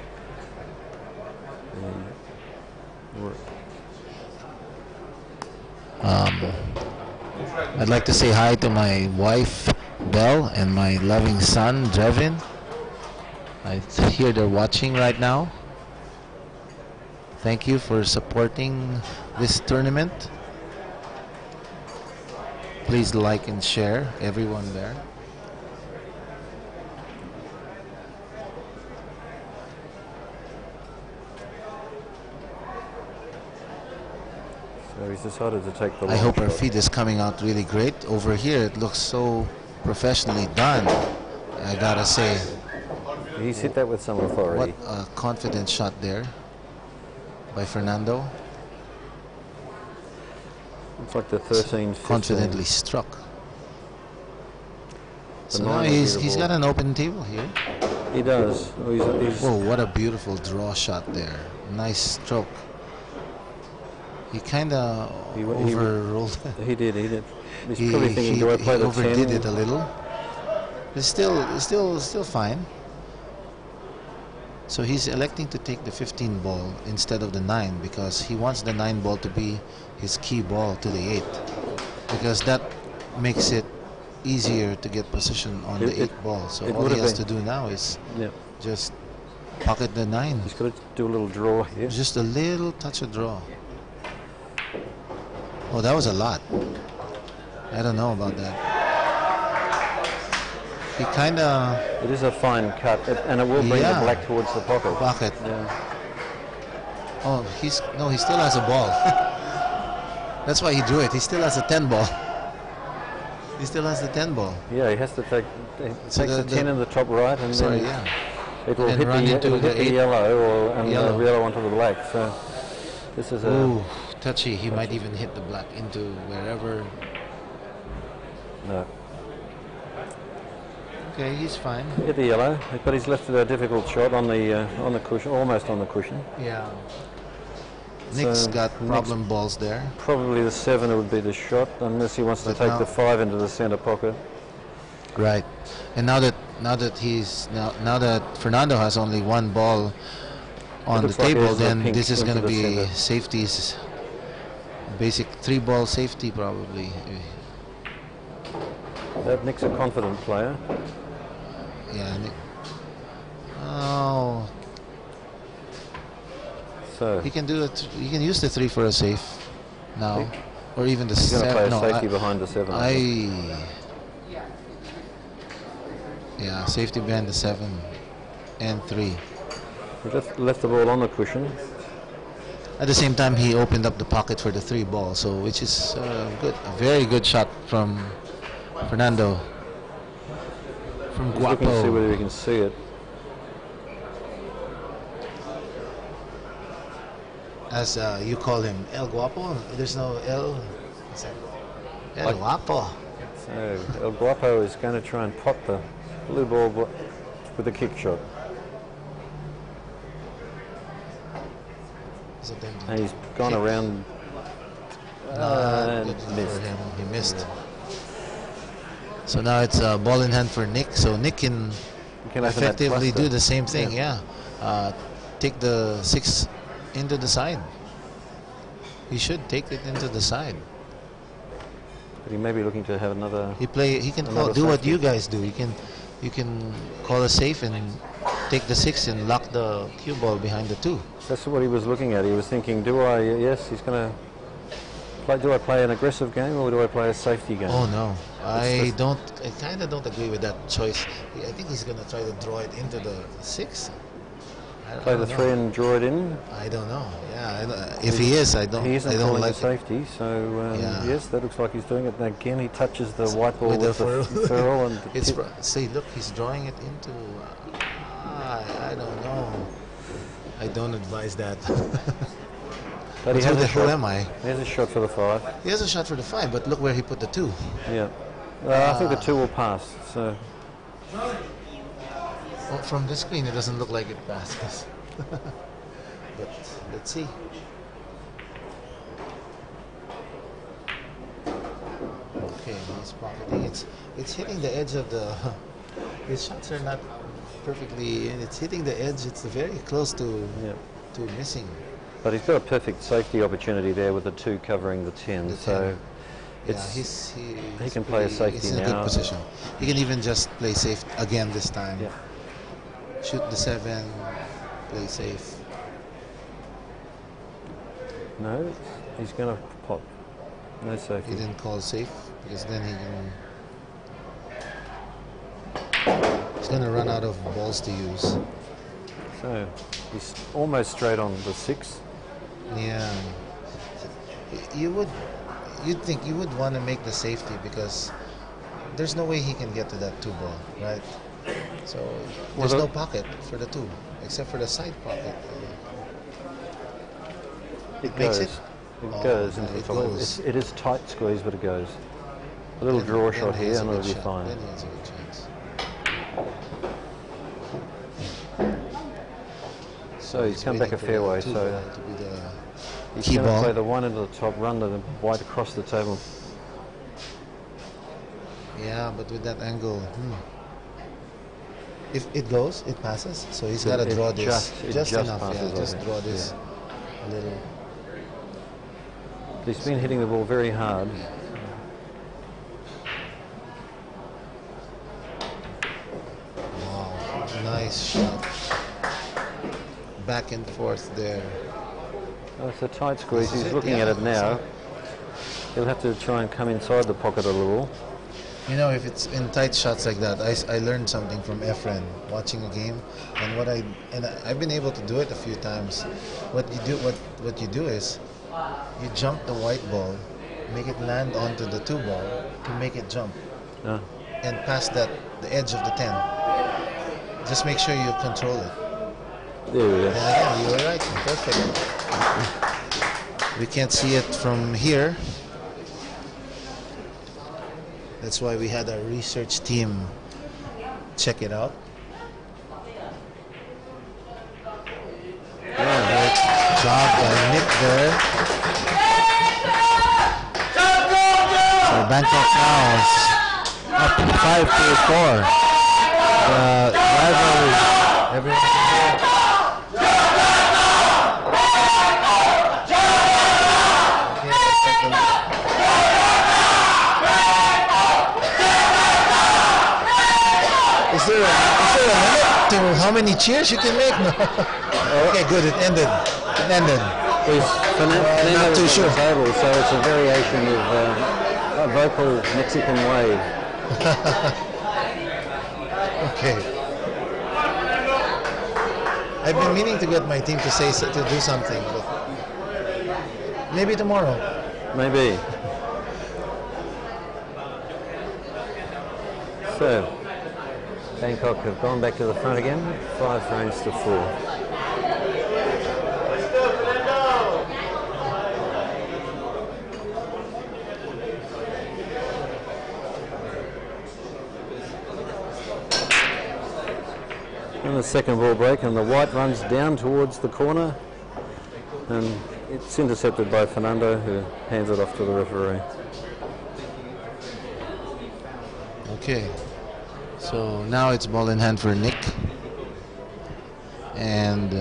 I'd like to say hi to my wife, Belle, and my loving son, Drevin. I hear they're watching right now. Thank you for supporting this tournament. Please like and share, everyone there. So he's decided to take the. I hope our feed is coming out really great. Over here it looks so professionally done, I gotta say. He's hit that with some authority. What a confident shot there by Fernando. Looks like the 13, 15. Confidently struck. So now he's got an open table here. He does. Whoa, what a beautiful draw shot there. Nice stroke. He kind of overrolled. He did. He's probably thinking, do I play he the overdid 10? it a little. It's still fine. So he's electing to take the 15 ball instead of the 9 because he wants the 9 ball to be his key ball to the 8, because that makes it easier to get position on the 8 ball. So all he has to do now is just pocket the 9. He's got to do a little draw here. Just a little touch of draw. Oh, that was a lot. I don't know about that. He kind of... It is a fine cut, and it will bring the black towards the pocket. Pocket. Yeah. Oh, he still has a ball. That's why he drew it. He still has a 10 ball. He still has the 10 ball. Yeah, he has to take... He takes the 10 in the top right, and then it will hit the yellow, and the yellow onto the black. So this is a... touchy. He might even hit the black into wherever. No. Okay, he's fine. Hit the yellow, but he's left it a difficult shot on the cushion, almost on the cushion. Yeah. Nick's got problem balls there. Probably the 7 would be the shot, unless he wants to take the 5 into the center pocket. Right. And now that Fernando has only 1 ball on the table, then this is going to be safeties. Basic 3-ball safety probably. That Nick's a confident player. Yeah, Nick. Oh. So he can do it. He can use the 3 for a safe now, or even the 7. He's going to play safety behind the 7. Yeah, safety behind the 7 and 3. He left the ball on the cushion. At the same time, he opened up the pocket for the 3 ball, so which is good. A very good shot from Fernando. From Guapo. Looking to see whether we can see it. As you call him, El Guapo. There's no El. El Guapo. So El Guapo is going to try and pot the blue ball with a kick shot. And he's gone around. Missed. He missed. So now it's a ball in hand for Nick. So Nick can effectively do the same thing. Yeah. Take the 6 into the side. He should take it into the side. But he may be looking to have another. He can do what you guys do. You can call a safe and take the 6 and lock the cue ball behind the 2. That's what he was looking at. He was thinking, do I play an aggressive game or do I play a safety game? Oh no, I kind of don't agree with that choice. I think he's going to try to draw it into the 6. Play the 3 and draw it in? I don't know. Yeah, if he is, I don't like safety. So yes, that looks like he's doing it. And again, he touches the white ball with the ferrule. And see, look, he's drawing it into. I don't know. I don't advise that. But he has a shot. Who am I? He has a shot for the 5. He has a shot for the 5, but look where he put the 2. Yeah. I think the 2 will pass. So. Well, from the screen, it doesn't look like it passes. But let's see. Okay, he's pocketing. It's hitting the edge of the His shots are not perfectly, and it's hitting the edge. It's very close to missing. But he's got a perfect safety opportunity there with the 2 covering the 10. So it's he can play a safety he's in now. a good position. He can even just play safe again this time. Yeah. Shoot the 7, play safe. No, he's going to pop. No safety. He didn't call safe because then he's going to run out of balls to use. So he's almost straight on the 6. Yeah. You'd think you would want to make the safety because there's no way he can get to that 2 ball, right? So there's no pocket for the 2 except for the side pocket. It makes goes. It goes into the top. It is tight squeeze, but it goes. A little draw shot here, and it'll be fine. Then he has a good chance. So he's come back a fair way. So he's key going to ball. play the 1 into the top, run the white across the table. Yeah, but with that angle, if it goes, it passes. So he's got to draw this just enough. Passes, yeah, just draw this a little. He's been hitting the ball very hard. Wow, nice shot. Back and forth there. Oh, it's a tight squeeze. He's looking at it now. He'll have to try and come inside the pocket a little. You know, if it's in tight shots like that, I learned something from Efren watching a game, and I've been able to do it a few times. What you do is you jump the white ball, make it land onto the 2 ball to make it jump, and pass the edge of the 10. Just make sure you control it. There we go. Yeah, you were right. Perfect. We can't see it from here. That's why we had our research team check it out. Great job by Nick there. So Bangkok now is up 5-4. Rivals, everyone can hear it. Is there a limit to how many cheers you can make? No. Okay, good. It ended. Not too sure. Table, so it's a variation of a vocal Mexican wave. Okay. I've been meaning to get my team to do something, but maybe tomorrow. Maybe. So, Bangkok have gone back to the front again, 5 frames to 4. And the second ball break, and the white runs down towards the corner, and it's intercepted by Fernando, who hands it off to the referee. Okay, so now it's ball in hand for Nick, and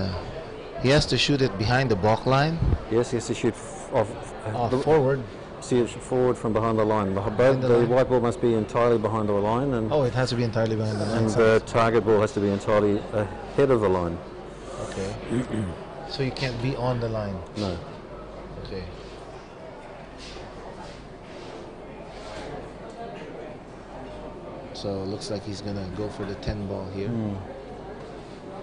he has to shoot it behind the balk line. Yes, he has to shoot forward. See it forward from behind the line. The white ball must be entirely behind the line, and it has to be entirely behind the line. And the target ball has to be entirely ahead of the line. Okay. So you can't be on the line. No. Okay. So it looks like he's gonna go for the 10 ball here.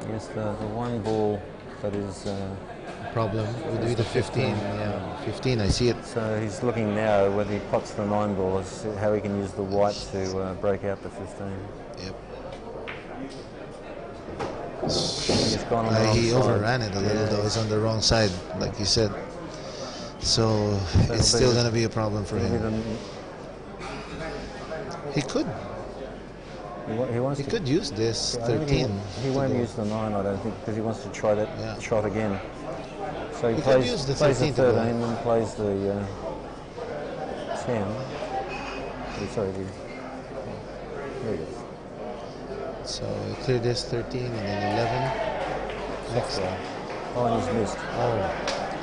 Yes, the 1 ball that is problem would be the 15. Yeah, 15. I see it. So he's looking now whether he pots the 9 ball, is how he can use the white to break out the 15. Yep. He overran it a little though. He's on the wrong side, like you said. So it's still going to be a problem for him. He could. He could use this 13. He won't use the 9, I don't think, because he wants to try that shot again. So he plays the 13 and plays the 10. Sorry, there it is. So he cleared this 13 and then 11. Next one. Oh, and he's missed.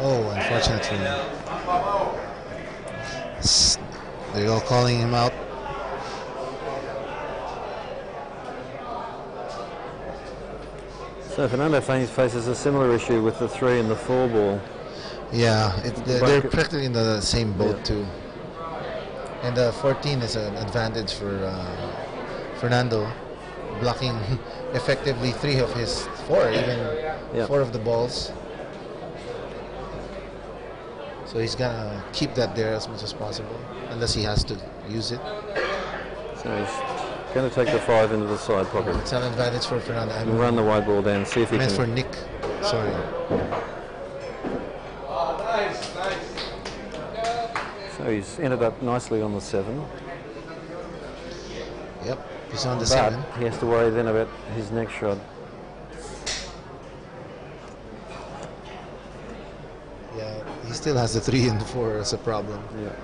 Oh, unfortunately. They're all calling him out. So Fernando faces a similar issue with the 3 and the 4 ball. Yeah, they're practically in the same boat too. And the 14 is an advantage for Fernando, blocking effectively 3 of his 4, even 4 of the balls. So he's gonna keep that there as much as possible, unless he has to use it. So he's going to take the 5 into the side pocket. It's an advantage for Fernando. I mean, run the wide ball down, see if he can. Meant for Nick. Sorry. So he's ended up nicely on the 7. Yep, he's on the 7. He has to worry then about his next shot. Yeah, he still has the 3 and 4 as a problem. Yeah.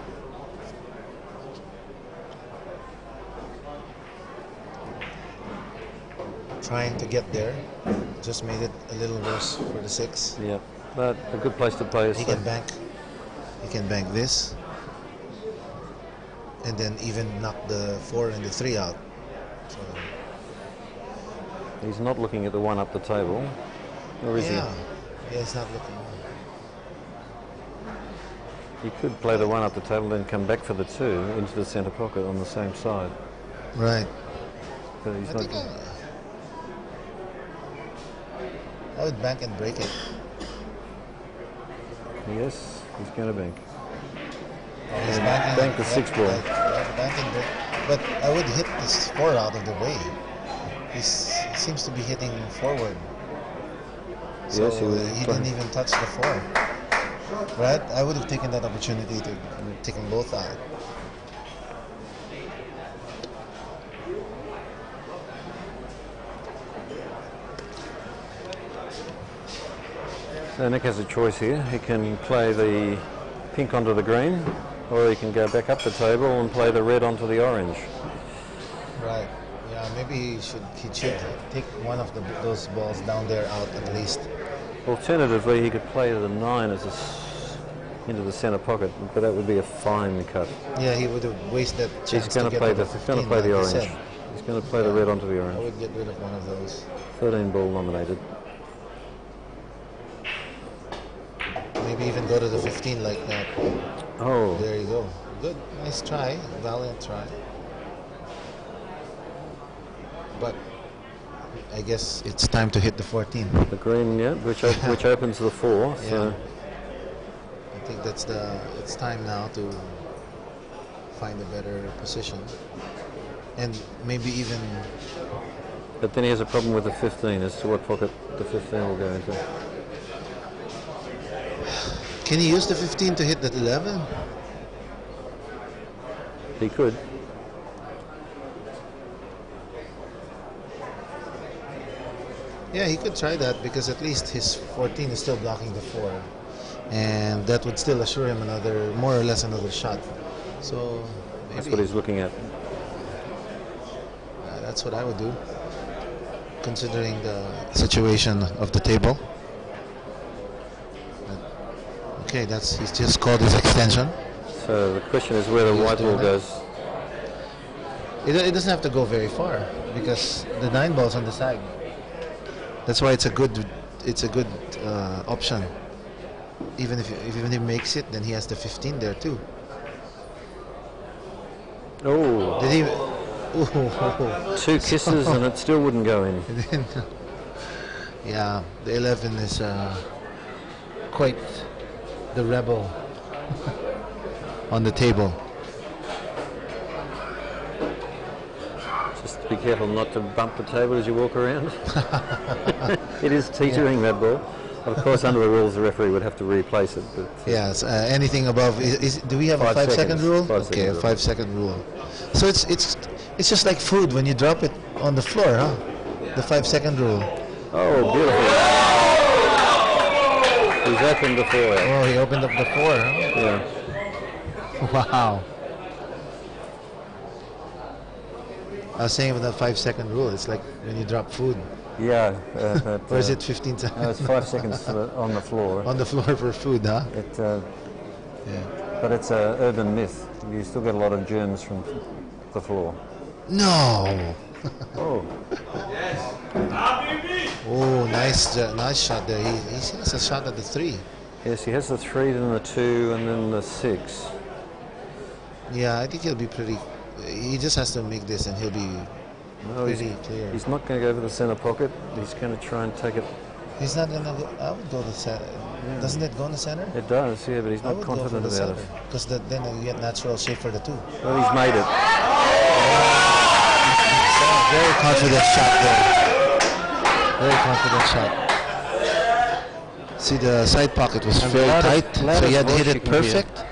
Trying to get there, just made it a little worse for the 6. Yeah, but a good place to play is. He can bank this, and then even knock the 4 and the 3 out. So he's not looking at the 1 up the table, or is he? Yeah, he's not looking. He could play the 1 up the table, then come back for the 2 into the centre pocket on the same side. Right. But he's not. I would bank and break it. Yes, he's going to bank. He's bank the 6 ball. Bank and break. But I would hit this 4 out of the way. He seems to be hitting forward. So yes, he didn't even touch the 4. Right? I would have taken that opportunity to take them both out. So Nick has a choice here. He can play the pink onto the green, or he can go back up the table and play the red onto the orange. Right. Yeah, maybe he should take one of those balls down there out at least. Alternatively, he could play the 9 as into the centre pocket, but that would be a fine cut. Yeah, he would have wasted that chance. He's going to play the 15, orange. He's going to play the red onto the orange. I would get rid of one of those. 13 ball nominated. Maybe even go to the 15 like that. Oh. There you go. Good. Nice try. Valiant try. But I guess it's time to hit the 14. The green, yeah, which opens the 4. So. Yeah. I think it's time now to find a better position. And maybe even... But then he has a problem with the 15 as to what pocket the 15 will go into. Can he use the 15 to hit the 11? He could. Yeah, he could try that because at least his 14 is still blocking the 4. And that would still assure him more or less another shot. So maybe that's what he's looking at. That's what I would do, considering the situation of the table. Okay, he's just called his extension. So the question is where the white ball goes. It doesn't have to go very far because the 9 ball's on the side. That's why it's a good option. Even if he makes it, then he has the 15 there too. Oh! Did he? Oh. 2 kisses and it still wouldn't go in. Yeah, the 11 is quite the rebel on the table. Just be careful not to bump the table as you walk around. It is teetering, that ball. Of course, under the rules, the referee would have to replace it. But yes, anything above. Do we have a 5 second rule? Okay, a 5 second rule. So it's just like food when you drop it on the floor, huh? The 5 second rule. Oh, beautiful. He's opened the 4. Oh, he opened up the 4, huh? Yeah. Wow. I was saying about the 5-second rule. It's like when you drop food. Yeah. Or is it 15 seconds? No, it's 5 seconds on the floor. On the floor for food, huh? Yeah. But it's an urban myth. You still get a lot of germs from the floor. No. Oh. Oh, nice shot there. He has a shot at the 3. Yes, he has the 3, then the 2, and then the 6. Yeah, I think he'll be pretty. He just has to make this, and he'll be pretty clear. He's not going to go for the center pocket. He's going to try and take it. He's not going to go. I would go to the center. Yeah. Doesn't it go in the center? It does, yeah, but he's not confident about it. Because then you get natural shape for the 2. Well, he's made it. Very confident shot there. Very confident shot. See, the side pocket was very tight, so he had to hit it perfect.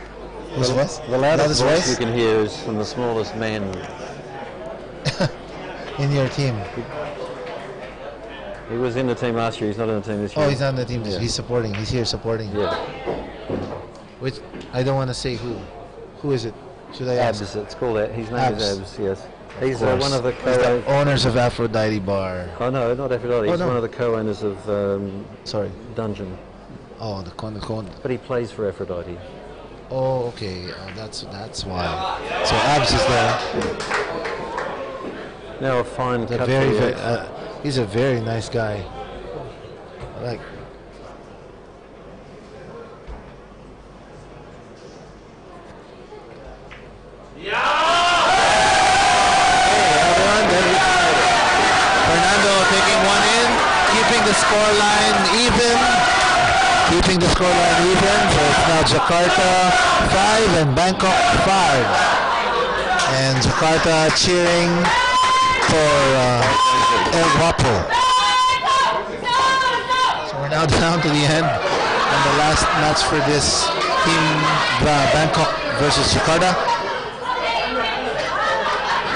The loudest voice you can hear is from the smallest man in your team. He was in the team last year. He's not in the team this year. Oh, he's not in the team this year. He's supporting. He's here supporting. Yeah. Which I don't want to say who. Who is it? Should I ask? Abs. It's called that. His name is Abs. Yes. He's one of the owners of Aphrodite Bar. Oh no, not Aphrodite. He's one of the co-owners of Dungeon. Oh, the con. But he plays for Aphrodite. Oh, okay. That's why. So Abs is there. Now a fine cut. He's a very nice guy. I like. Fernando taking one in, keeping the scoreline even. Keeping the scoreline even. So it's now Jakarta 5 and Bangkok 5. And Jakarta cheering for El Guapo. So we're now down to the end. And the last match for this team, Bangkok versus Jakarta.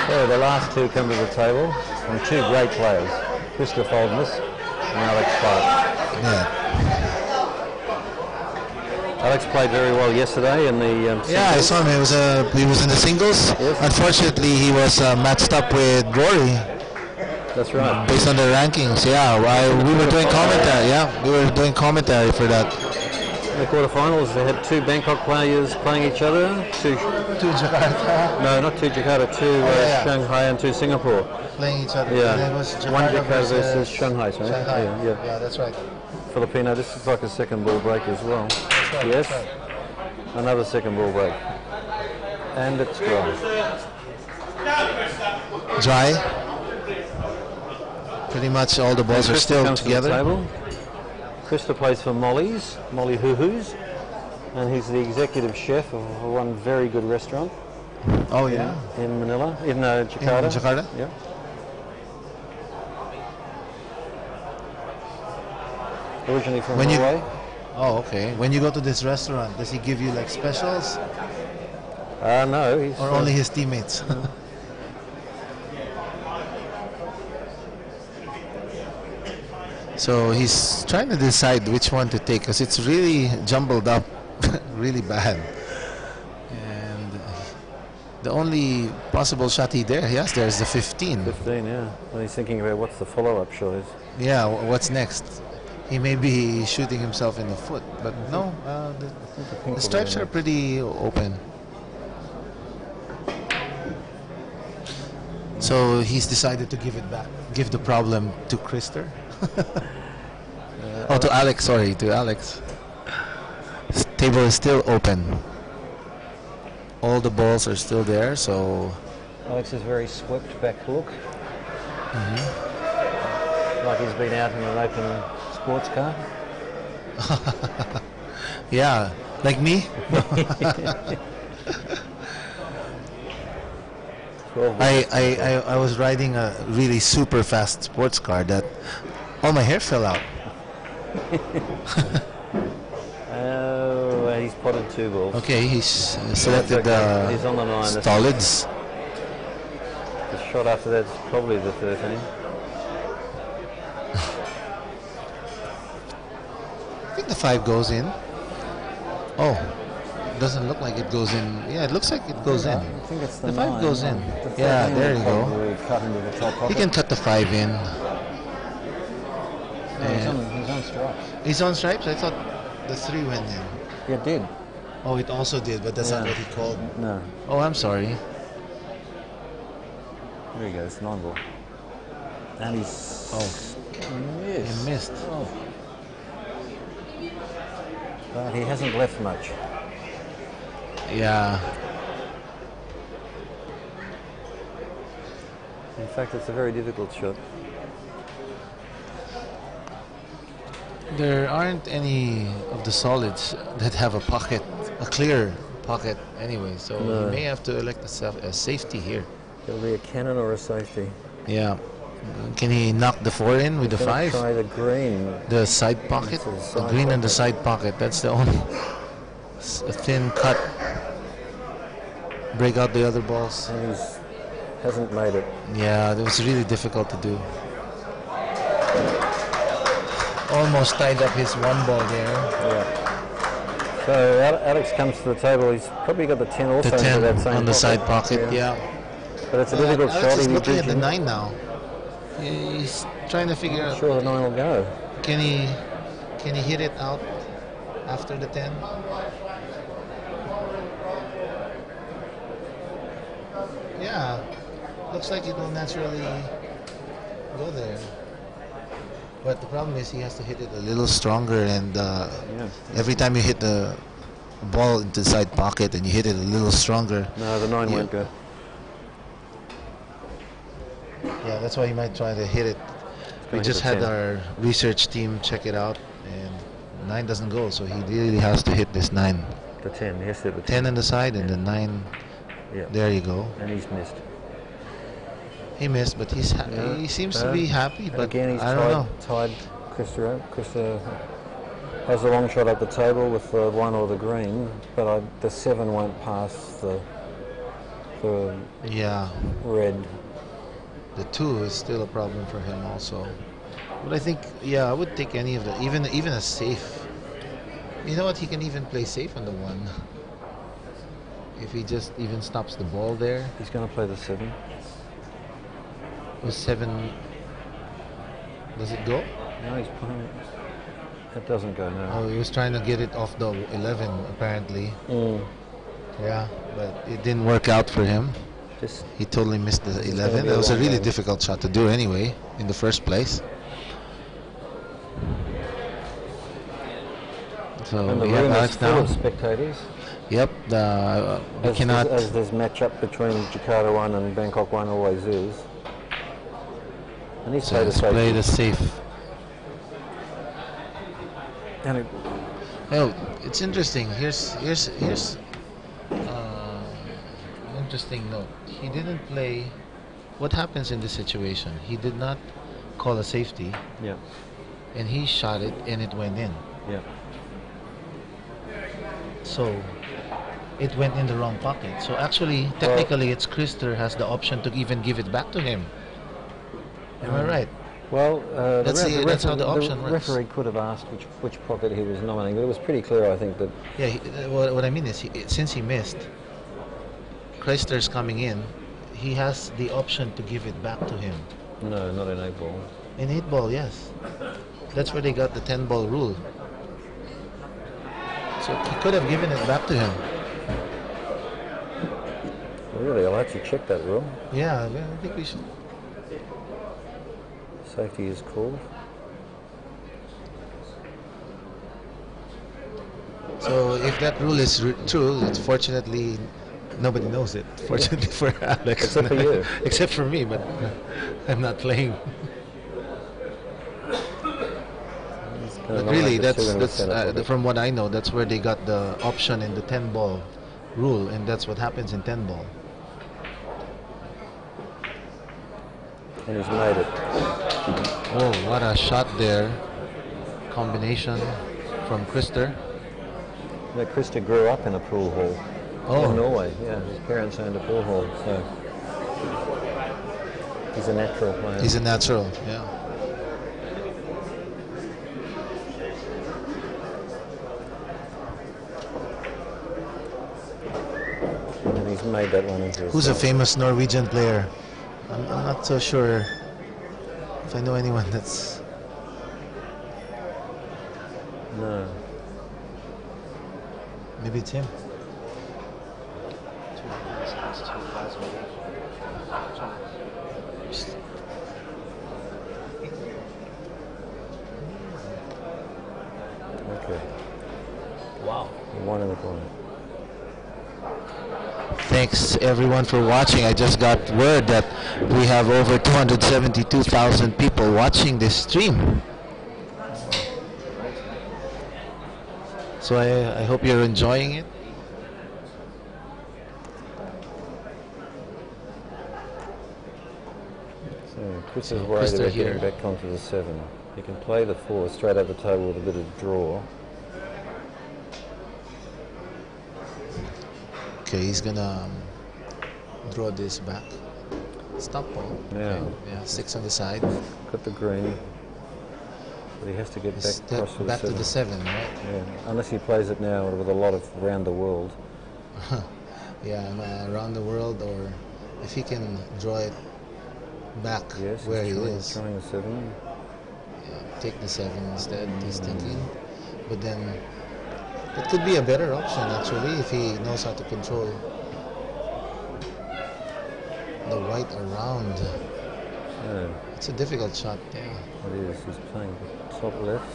So the last 2 come to the table, and 2 great players, Christopher Oldness and Alex Clark. Yeah. Alex played very well yesterday in the yeah, I saw him. He was in the singles. Yes. Unfortunately, he was matched up with Rory. That's right. Based on the rankings, yeah. We were doing commentary. Yeah, we were doing commentary for that. In the quarterfinals, they had 2 Bangkok players playing each other. 2 Jakarta. No, not 2 Jakarta. 2 Shanghai and 2 Singapore. Playing each other. Yeah. And it was Jakarta 1 Jakarta versus Shanghai, right? Shanghai. Yeah, that's right. Filipino. This is like a second ball break as well. That's right, yes. That's right. Another second ball break. And it's dry. Dry. Pretty much all the balls are still together. Krista plays for Molly Hoo-Hoos, and he's the executive chef of one very good restaurant. Oh yeah. In Manila, in Jakarta. In Jakarta. Yeah. Originally from Norway. Oh, okay. When you go to this restaurant, does he give you like specials? No. He's, or only his teammates? So he's trying to decide which one to take because it's really jumbled up, really bad. And the only possible shot he has there is the 15. 15, yeah. Well, he's thinking about what's the follow-up shot is. Yeah, what's next? He may be shooting himself in the foot, but no, the stripes are pretty open. So he's decided to give it back, give the problem to Krister. To Alex, sorry, to Alex. This table is still open. All the balls are still there, so... Alex is very swept back look. Like he's been out in an open sports car. Yeah, like me. I was riding a really super fast sports car that all my hair fell out. Oh, he's potted 2 balls. Okay, he's selected the he's on the 9. Stolids. The shot after that's probably the 13. I think the 5 goes in. Oh, doesn't look like it goes in. Yeah, it looks like it goes in. I think it's the 5 goes in. Yeah, there you go. cut into the top pocket. He can cut the 5 in. No, he's on stripes. He's on stripes? I thought the 3 went in. Yeah, it did. Oh, it also did, but that's not what he called. No. Oh, I'm sorry. There he goes, 9 ball. And he's... He missed. Oh. But he hasn't left much. Yeah. In fact, it's a very difficult shot. There aren't any of the solids that have a pocket, a clear pocket anyway, so No. he may have to elect a safety here. It'll be a cannon or a safety. Yeah. Can he knock the 4 in with the 5? Try the green. The side pocket? The green and the side pocket. That's the only a thin cut. Break out the other balls. And he hasn't made it. Yeah, it was really difficult to do. Almost tied up his 1 ball there. Yeah. So Alex comes to the table. He's probably got the 10 also The 10 into that same on the pocket. side pocket, yeah. But it's a difficult Alex shot. is looking at the 9 now. He's trying to figure out. Sure, the 9 will go. Can he hit it out after the 10? Yeah, looks like it will naturally go there. But the problem is he has to hit it a little stronger, and every time you hit the ball into the side pocket and you hit it a little stronger. No, the 9 won't go. Yeah, that's why he might try to hit it. We just had our research team check it out, and 9 doesn't go, so he really has to hit this 9. The 10, yes, the 10 on the side and the 9. Yeah. There you go. And he's missed. He missed, but he seems to be happy. But again, he's I don't know. tied Krista out. Krista has a long shot at the table with the 1 or the green, but the 7 won't pass the red. The 2 is still a problem for him also. But I think, I would take any of the, even a safe. You know what? He can even play safe on the 1. If he just even stops the ball there. He's going to play the 7. Was 7? Does it go? No, he's playing. It doesn't go now. Oh, he was trying to get it off the 11 apparently. Yeah, but it didn't work out for him. He totally missed the 11. That was a really difficult shot to do anyway in the first place. So and the we have room is Alex full now. of spectators. Yep, we cannot. As this matchup between Jakarta 1 and Bangkok 1 always is. And he's played Play the safe. And it's interesting. Here's interesting note. He didn't play. What happens in this situation? He did not call a safety. Yeah. And he shot it, and it went in. Yeah. So it went in the wrong pocket. So actually, technically, it's Krister has the option to even give it back to him. Am I right? Well, that's how the option works. referee could have asked which pocket he was nominating, but it was pretty clear, I think, that... Yeah, what I mean is, since he missed, Krister's coming in, he has the option to give it back to him. No, not in 8 ball. In 8 ball, yes. That's where they got the 10 ball rule. So he could have given it back to him. Really, I'll actually check that rule. Yeah, I think we should. Safety is called. So if that rule is true, it's fortunately nobody knows it. Fortunately for Alex. Except for you. Except for me, but I'm not playing. But really, that's from what I know, that's where they got the option in the 10 ball rule, and that's what happens in 10 ball. And he's made it. Oh, what a shot there. Combination from Krister. Yeah, Krister grew up in a pool hall in Norway. Yeah, his parents owned a pool hall, so he's a natural player. He's a natural, yeah. And he's made that one into Who's a famous Norwegian player? I'm not so sure if I know anyone that's... No. Maybe it's him. Okay. Wow. One in the corner. Thanks everyone for watching. I just got word that we have over 272,000 people watching this stream. So I hope you're enjoying it. So Chris is worried about getting back onto the 7. He can play the 4 straight over the table with a bit of draw. Okay, he's gonna draw this back. Stop ball. Yeah. Okay. Yeah, 6 on the side. Got the green. But he has to get back to the 7, right? Yeah, unless he plays it now with a lot of round the world. Yeah, around the world, or if he can draw it back where he is. Trying the 7. Yeah, take the 7 instead, he's thinking. But then it could be a better option actually if he knows how to control the white around. Yeah. It's a difficult shot, yeah. It is. He's playing top left.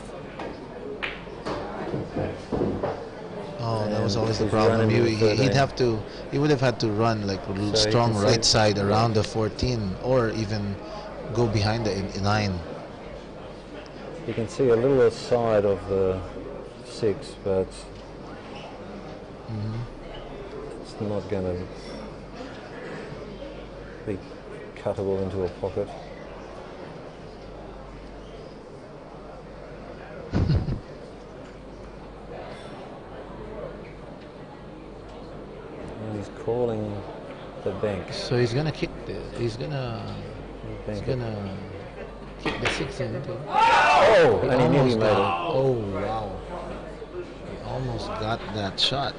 Oh, that was always the problem. He would have had to run like a strong right side around the 14, or even go behind the 9. You can see a little side of the 6, but it's not going to be cuttable into a pocket. And he's calling the bank. So he's gonna kick he's gonna kick the 6 in too. Oh, and he nearly made it. Oh wow. He almost got that shot.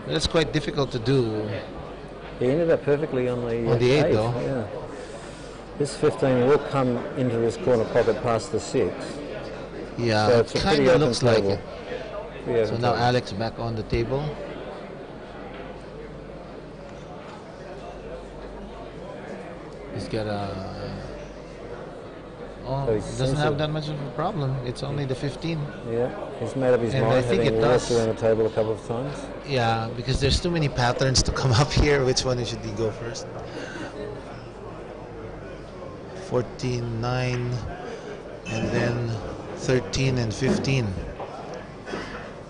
That's quite difficult to do. He ended up perfectly on the 8 though. Yeah. This 15 will come into this corner pocket past the 6. Yeah, so it kind of looks like it. So now Alex back on the table. He's got a... Oh, so doesn't have that much of a problem. It's only the 15. Yeah, he's made up his mind. I think it does. Around the table a couple of times. Yeah, because there's too many patterns to come up here. Which one should he go first? 14, 9, and then 13 and 15.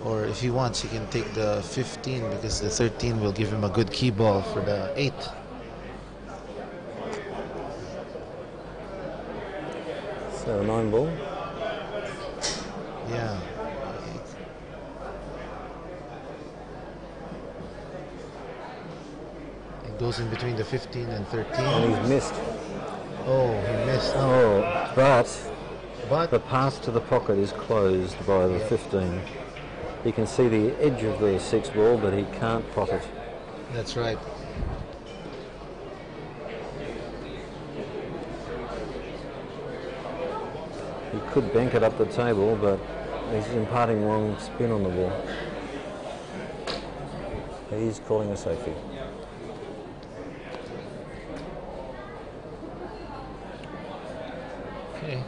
Or if he wants, he can take the 15 because the 13 will give him a good key ball for the 8. So 9 ball. Yeah. It goes in between the 15 and 13. And he's missed. Oh, he missed. Oh, but the path to the pocket is closed by the 15. He can see the edge of the 6 ball, but he can't pot it. That's right. He could bank it up the table, but he's imparting wrong spin on the ball. He's calling a safety. Okay.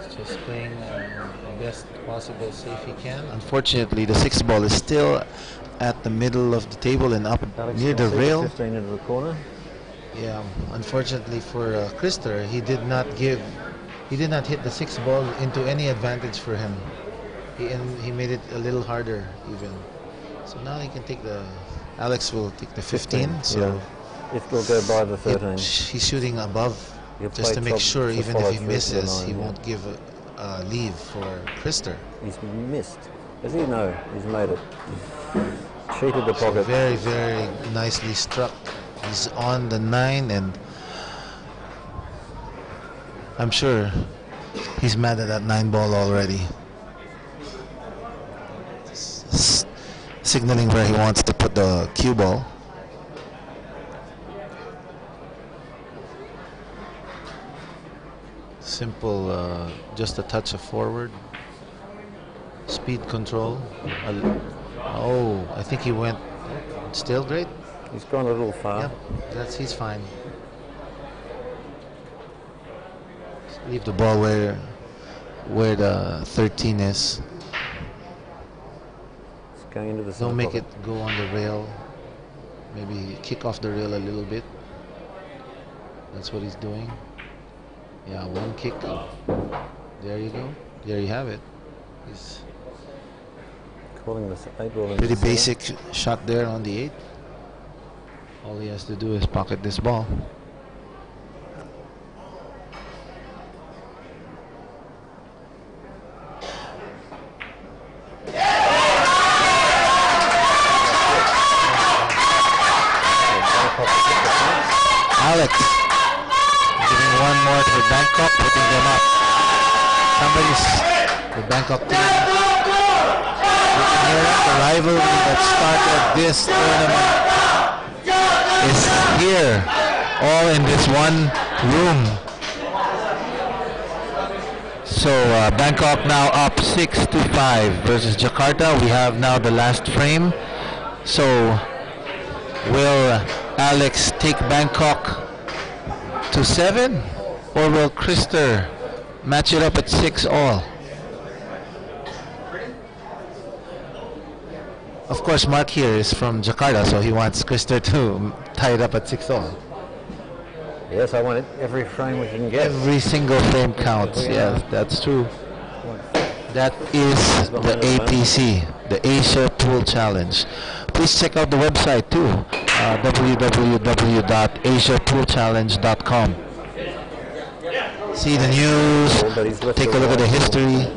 He's just playing the best possible safe he can. Unfortunately, the 6 ball is still at the middle of the table and up near the rail. 15 into the corner. Yeah, unfortunately for Krister, he did not hit the 6 ball into any advantage for him. He made it a little harder even. So now he can take Alex will take the 15. So yeah. It will go by the 13. He's shooting above just to make sure even if he misses, he won't give a leave for Krister. He's missed. Does he know? He's made it. Cheated the pocket. So very, very nicely struck. He's on the 9 and I'm sure he's mad at that 9 ball already. Signaling where he wants to put the cue ball. Simple, just a touch of forward. Speed control. Oh, I think he went still great. He's gone a little far. Yep, he's fine. Leave the ball where the 13 is. It's going into the center. Don't make it go on the rail. Maybe kick off the rail a little bit. That's what he's doing. Yeah, one kick. There you go. There you have it. He's calling this 8 ball. Pretty basic shot there on the 8. All he has to do is pocket this ball. Alex giving one more to Bangkok, putting them up. Somebody's the Bangkok team. You can hear it, the rivalry that started this tournament is here, all in this one room. So Bangkok now up 6-5 versus Jakarta. We have now the last frame. So will Alex take Bangkok to 7, or will Krister match it up at 6-all? Of course, Mark here is from Jakarta, so he wants Krister to tie it up at 6-all. Yes, I want it every frame we can get. Every single frame counts. Yes, that's true. That is the APC, the Asia Pool Challenge. Please check out the website too, www.asiapoolchallenge.com. See the news, take a look at the history.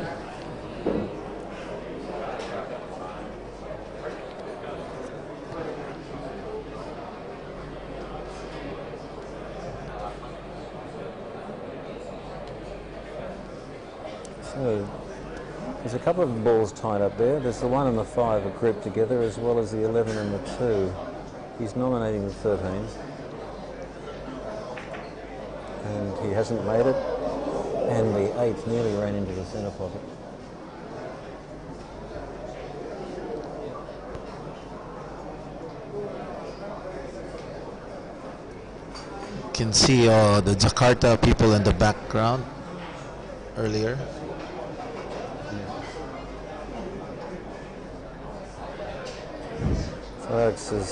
So, there's a couple of balls tied up there. There's the 1 and the 5 are grouped together, as well as the 11 and the 2. He's nominating the 13. And he hasn't made it. And the 8 nearly ran into the centre pocket. You can see the Jakarta people in the background earlier.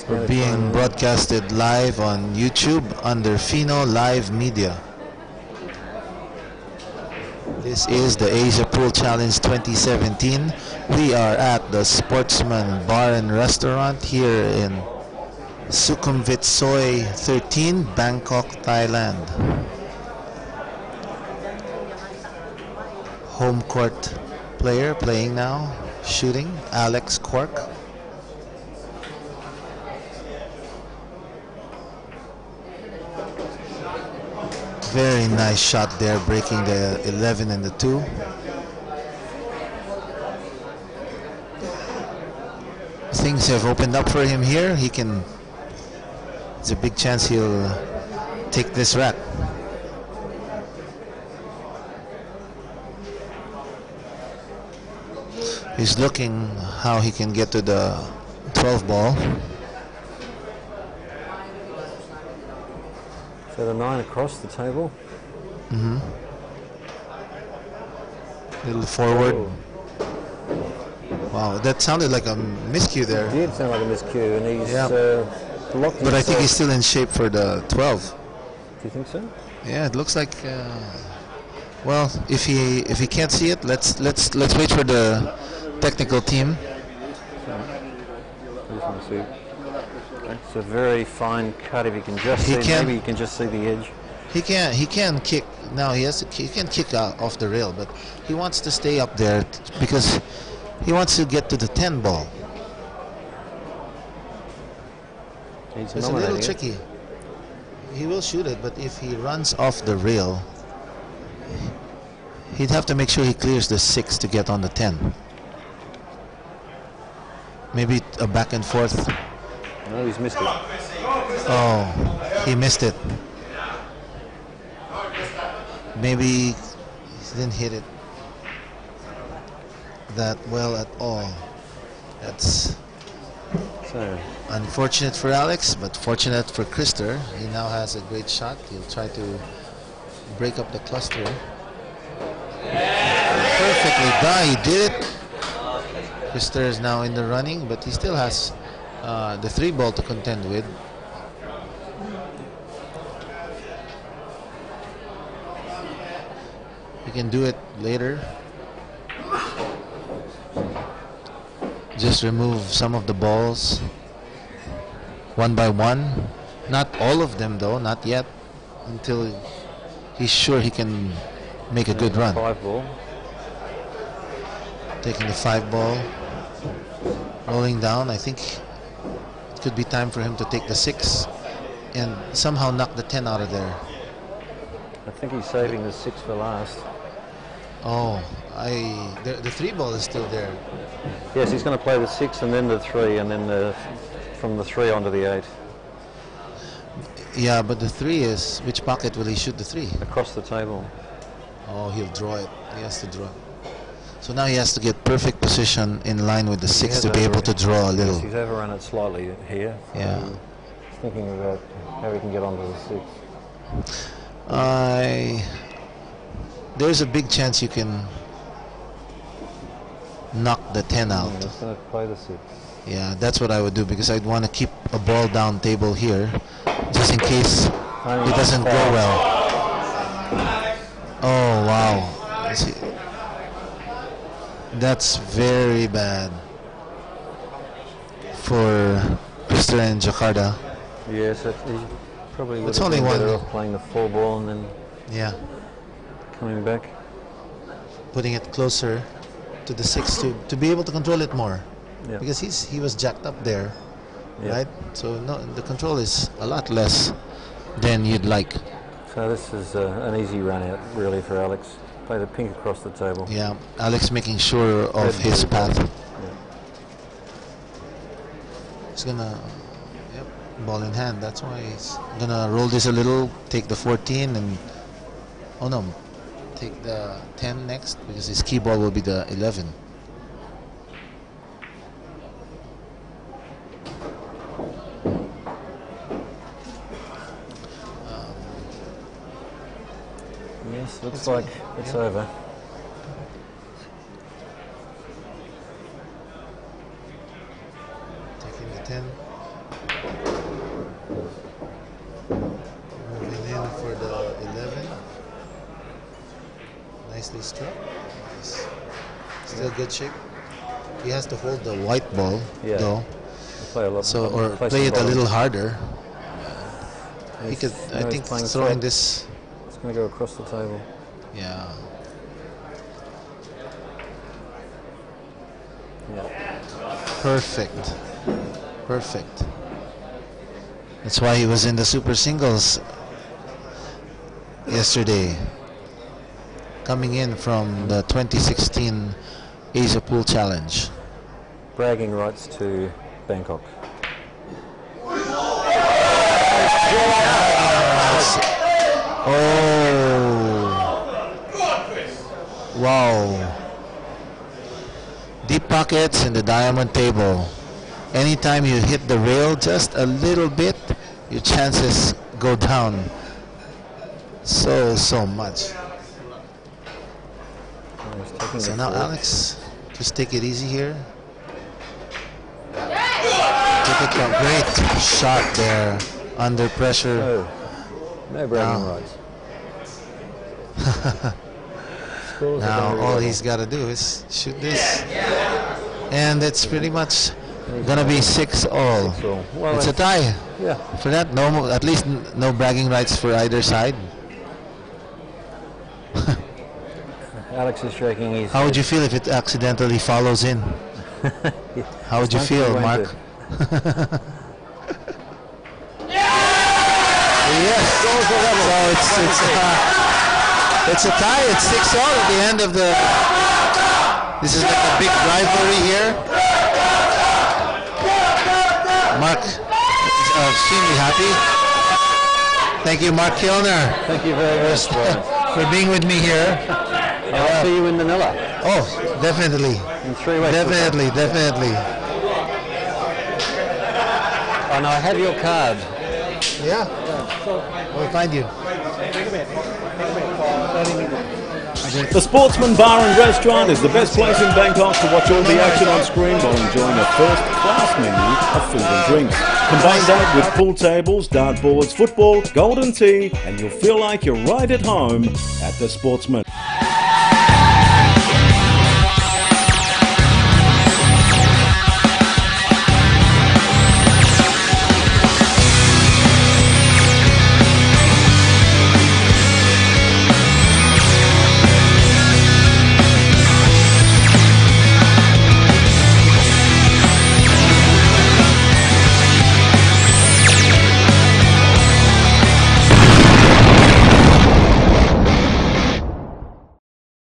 We're being broadcasted live on YouTube under Fino Live Media. This is the Asia Pool Challenge 2017. We are at the Sportsman Bar and Restaurant here in Sukhumvit Soi 13, Bangkok, Thailand. Home court player playing now, shooting, Alex Quirk. Very nice shot there, breaking the 11 and the 2. Things have opened up for him here. He can, it's a big chance he'll take this rack. He's looking how he can get to the 12 ball. So the 9 across the table. Little forward. Oh. Wow, that sounded like a miscue there. It did sound like a miscue, and he's blocked himself. But I think he's still in shape for the 12. Do you think so? Yeah, it looks like. Well, if he can't see it, let's wait for the technical team. It's a very fine cut. If you can just see, maybe you can just see the edge. He can kick. Now he can kick out off the rail, but he wants to stay up there because he wants to get to the 10 ball. It's a little tricky. He will shoot it, but if he runs off the rail, he'd have to make sure he clears the 6 to get on the 10. Maybe a back and forth. No, he's missed it. Oh, he missed it. Maybe didn't hit it that well at all. That's so unfortunate for Alex, but fortunate for Krister. He now has a great shot. He'll try to break up the cluster. Perfectly done. He did it. Krister is now in the running, but he still has the 3 ball to contend with. He can do it later. Just remove some of the balls one by one. Not all of them though, not yet, until he's sure he can make a good run. 5 ball. Taking the 5 ball, rolling down. I think it could be time for him to take the 6 and somehow knock the 10 out of there. I think he's saving the 6 for last. Oh, the 3 ball is still there. Yes, he's going to play the 6 and then the 3, and then from the 3 onto the 8. Yeah, but the 3 is, which pocket will he shoot the 3? Across the table. Oh, he'll draw it. He has to draw. So now he has to get perfect position in line with the 6 to be able to draw a little. Yes, he's overrun it slightly here. Yeah. He's thinking about how he can get onto the 6. There's a big chance you can knock the 10 out. He's going to play the 6. Yeah, that's what I would do, because I'd want to keep a ball down table here just in case it doesn't go well. Oh, wow. That's very bad for Krister and Jakarta. Yes, he probably would It's have only been better one. off playing the 4 ball and then coming back. Putting it closer to the 6 to be able to control it more. Yeah. Because he was jacked up there, right? So no, the control is a lot less than you'd like. So this is an easy run out really for Alex. Play the pink across the table. Yeah, Alex making sure of his path. Yeah. He's gonna, ball in hand. That's why he's gonna roll this a little, take the 14 and, oh no, take the 10 next, because his key ball will be the 11. Yes, looks like it's over. Taking the 10. Moving in for the 11. Nicely struck. Still good shape. He has to hold the white ball though. Play a lot, so or play it a little harder. He could, I think, throwing this. It's going to go across the table. Yeah. Perfect. Perfect. That's why he was in the Super Singles yesterday, coming in from the 2016 Asia Pool Challenge. Bragging rights to Bangkok. Oh. Wow. Deep pockets in the diamond table. Anytime you hit the rail just a little bit, your chances go down so much. So now Alex, just take it easy here. Take it from, great shot there under pressure. No bragging rights. Now all he's got to do is shoot this, and it's pretty much gonna be 6-all. Well, it's a tie. Yeah. For that, no, at least no bragging rights for either side. Alex is shaking his How would you feel if it accidentally follows in? How would you feel, Mark? Yes. So it's a tie. It's 6-all at the end of the. This is like a big rivalry here. Mark is extremely happy. Thank you, Mark Kilner. Thank you very much for being with me here. I'll see you in Manila. Oh, definitely. In 3 weeks. Definitely. And I have your card. Yeah. We'll find you. The Sportsman Bar and Restaurant is the best place in Bangkok to watch all the action on screen while enjoying a first-class menu of food and drinks. Combine that with pool tables, dartboards, football, golden tea, and you'll feel like you're right at home at the Sportsman.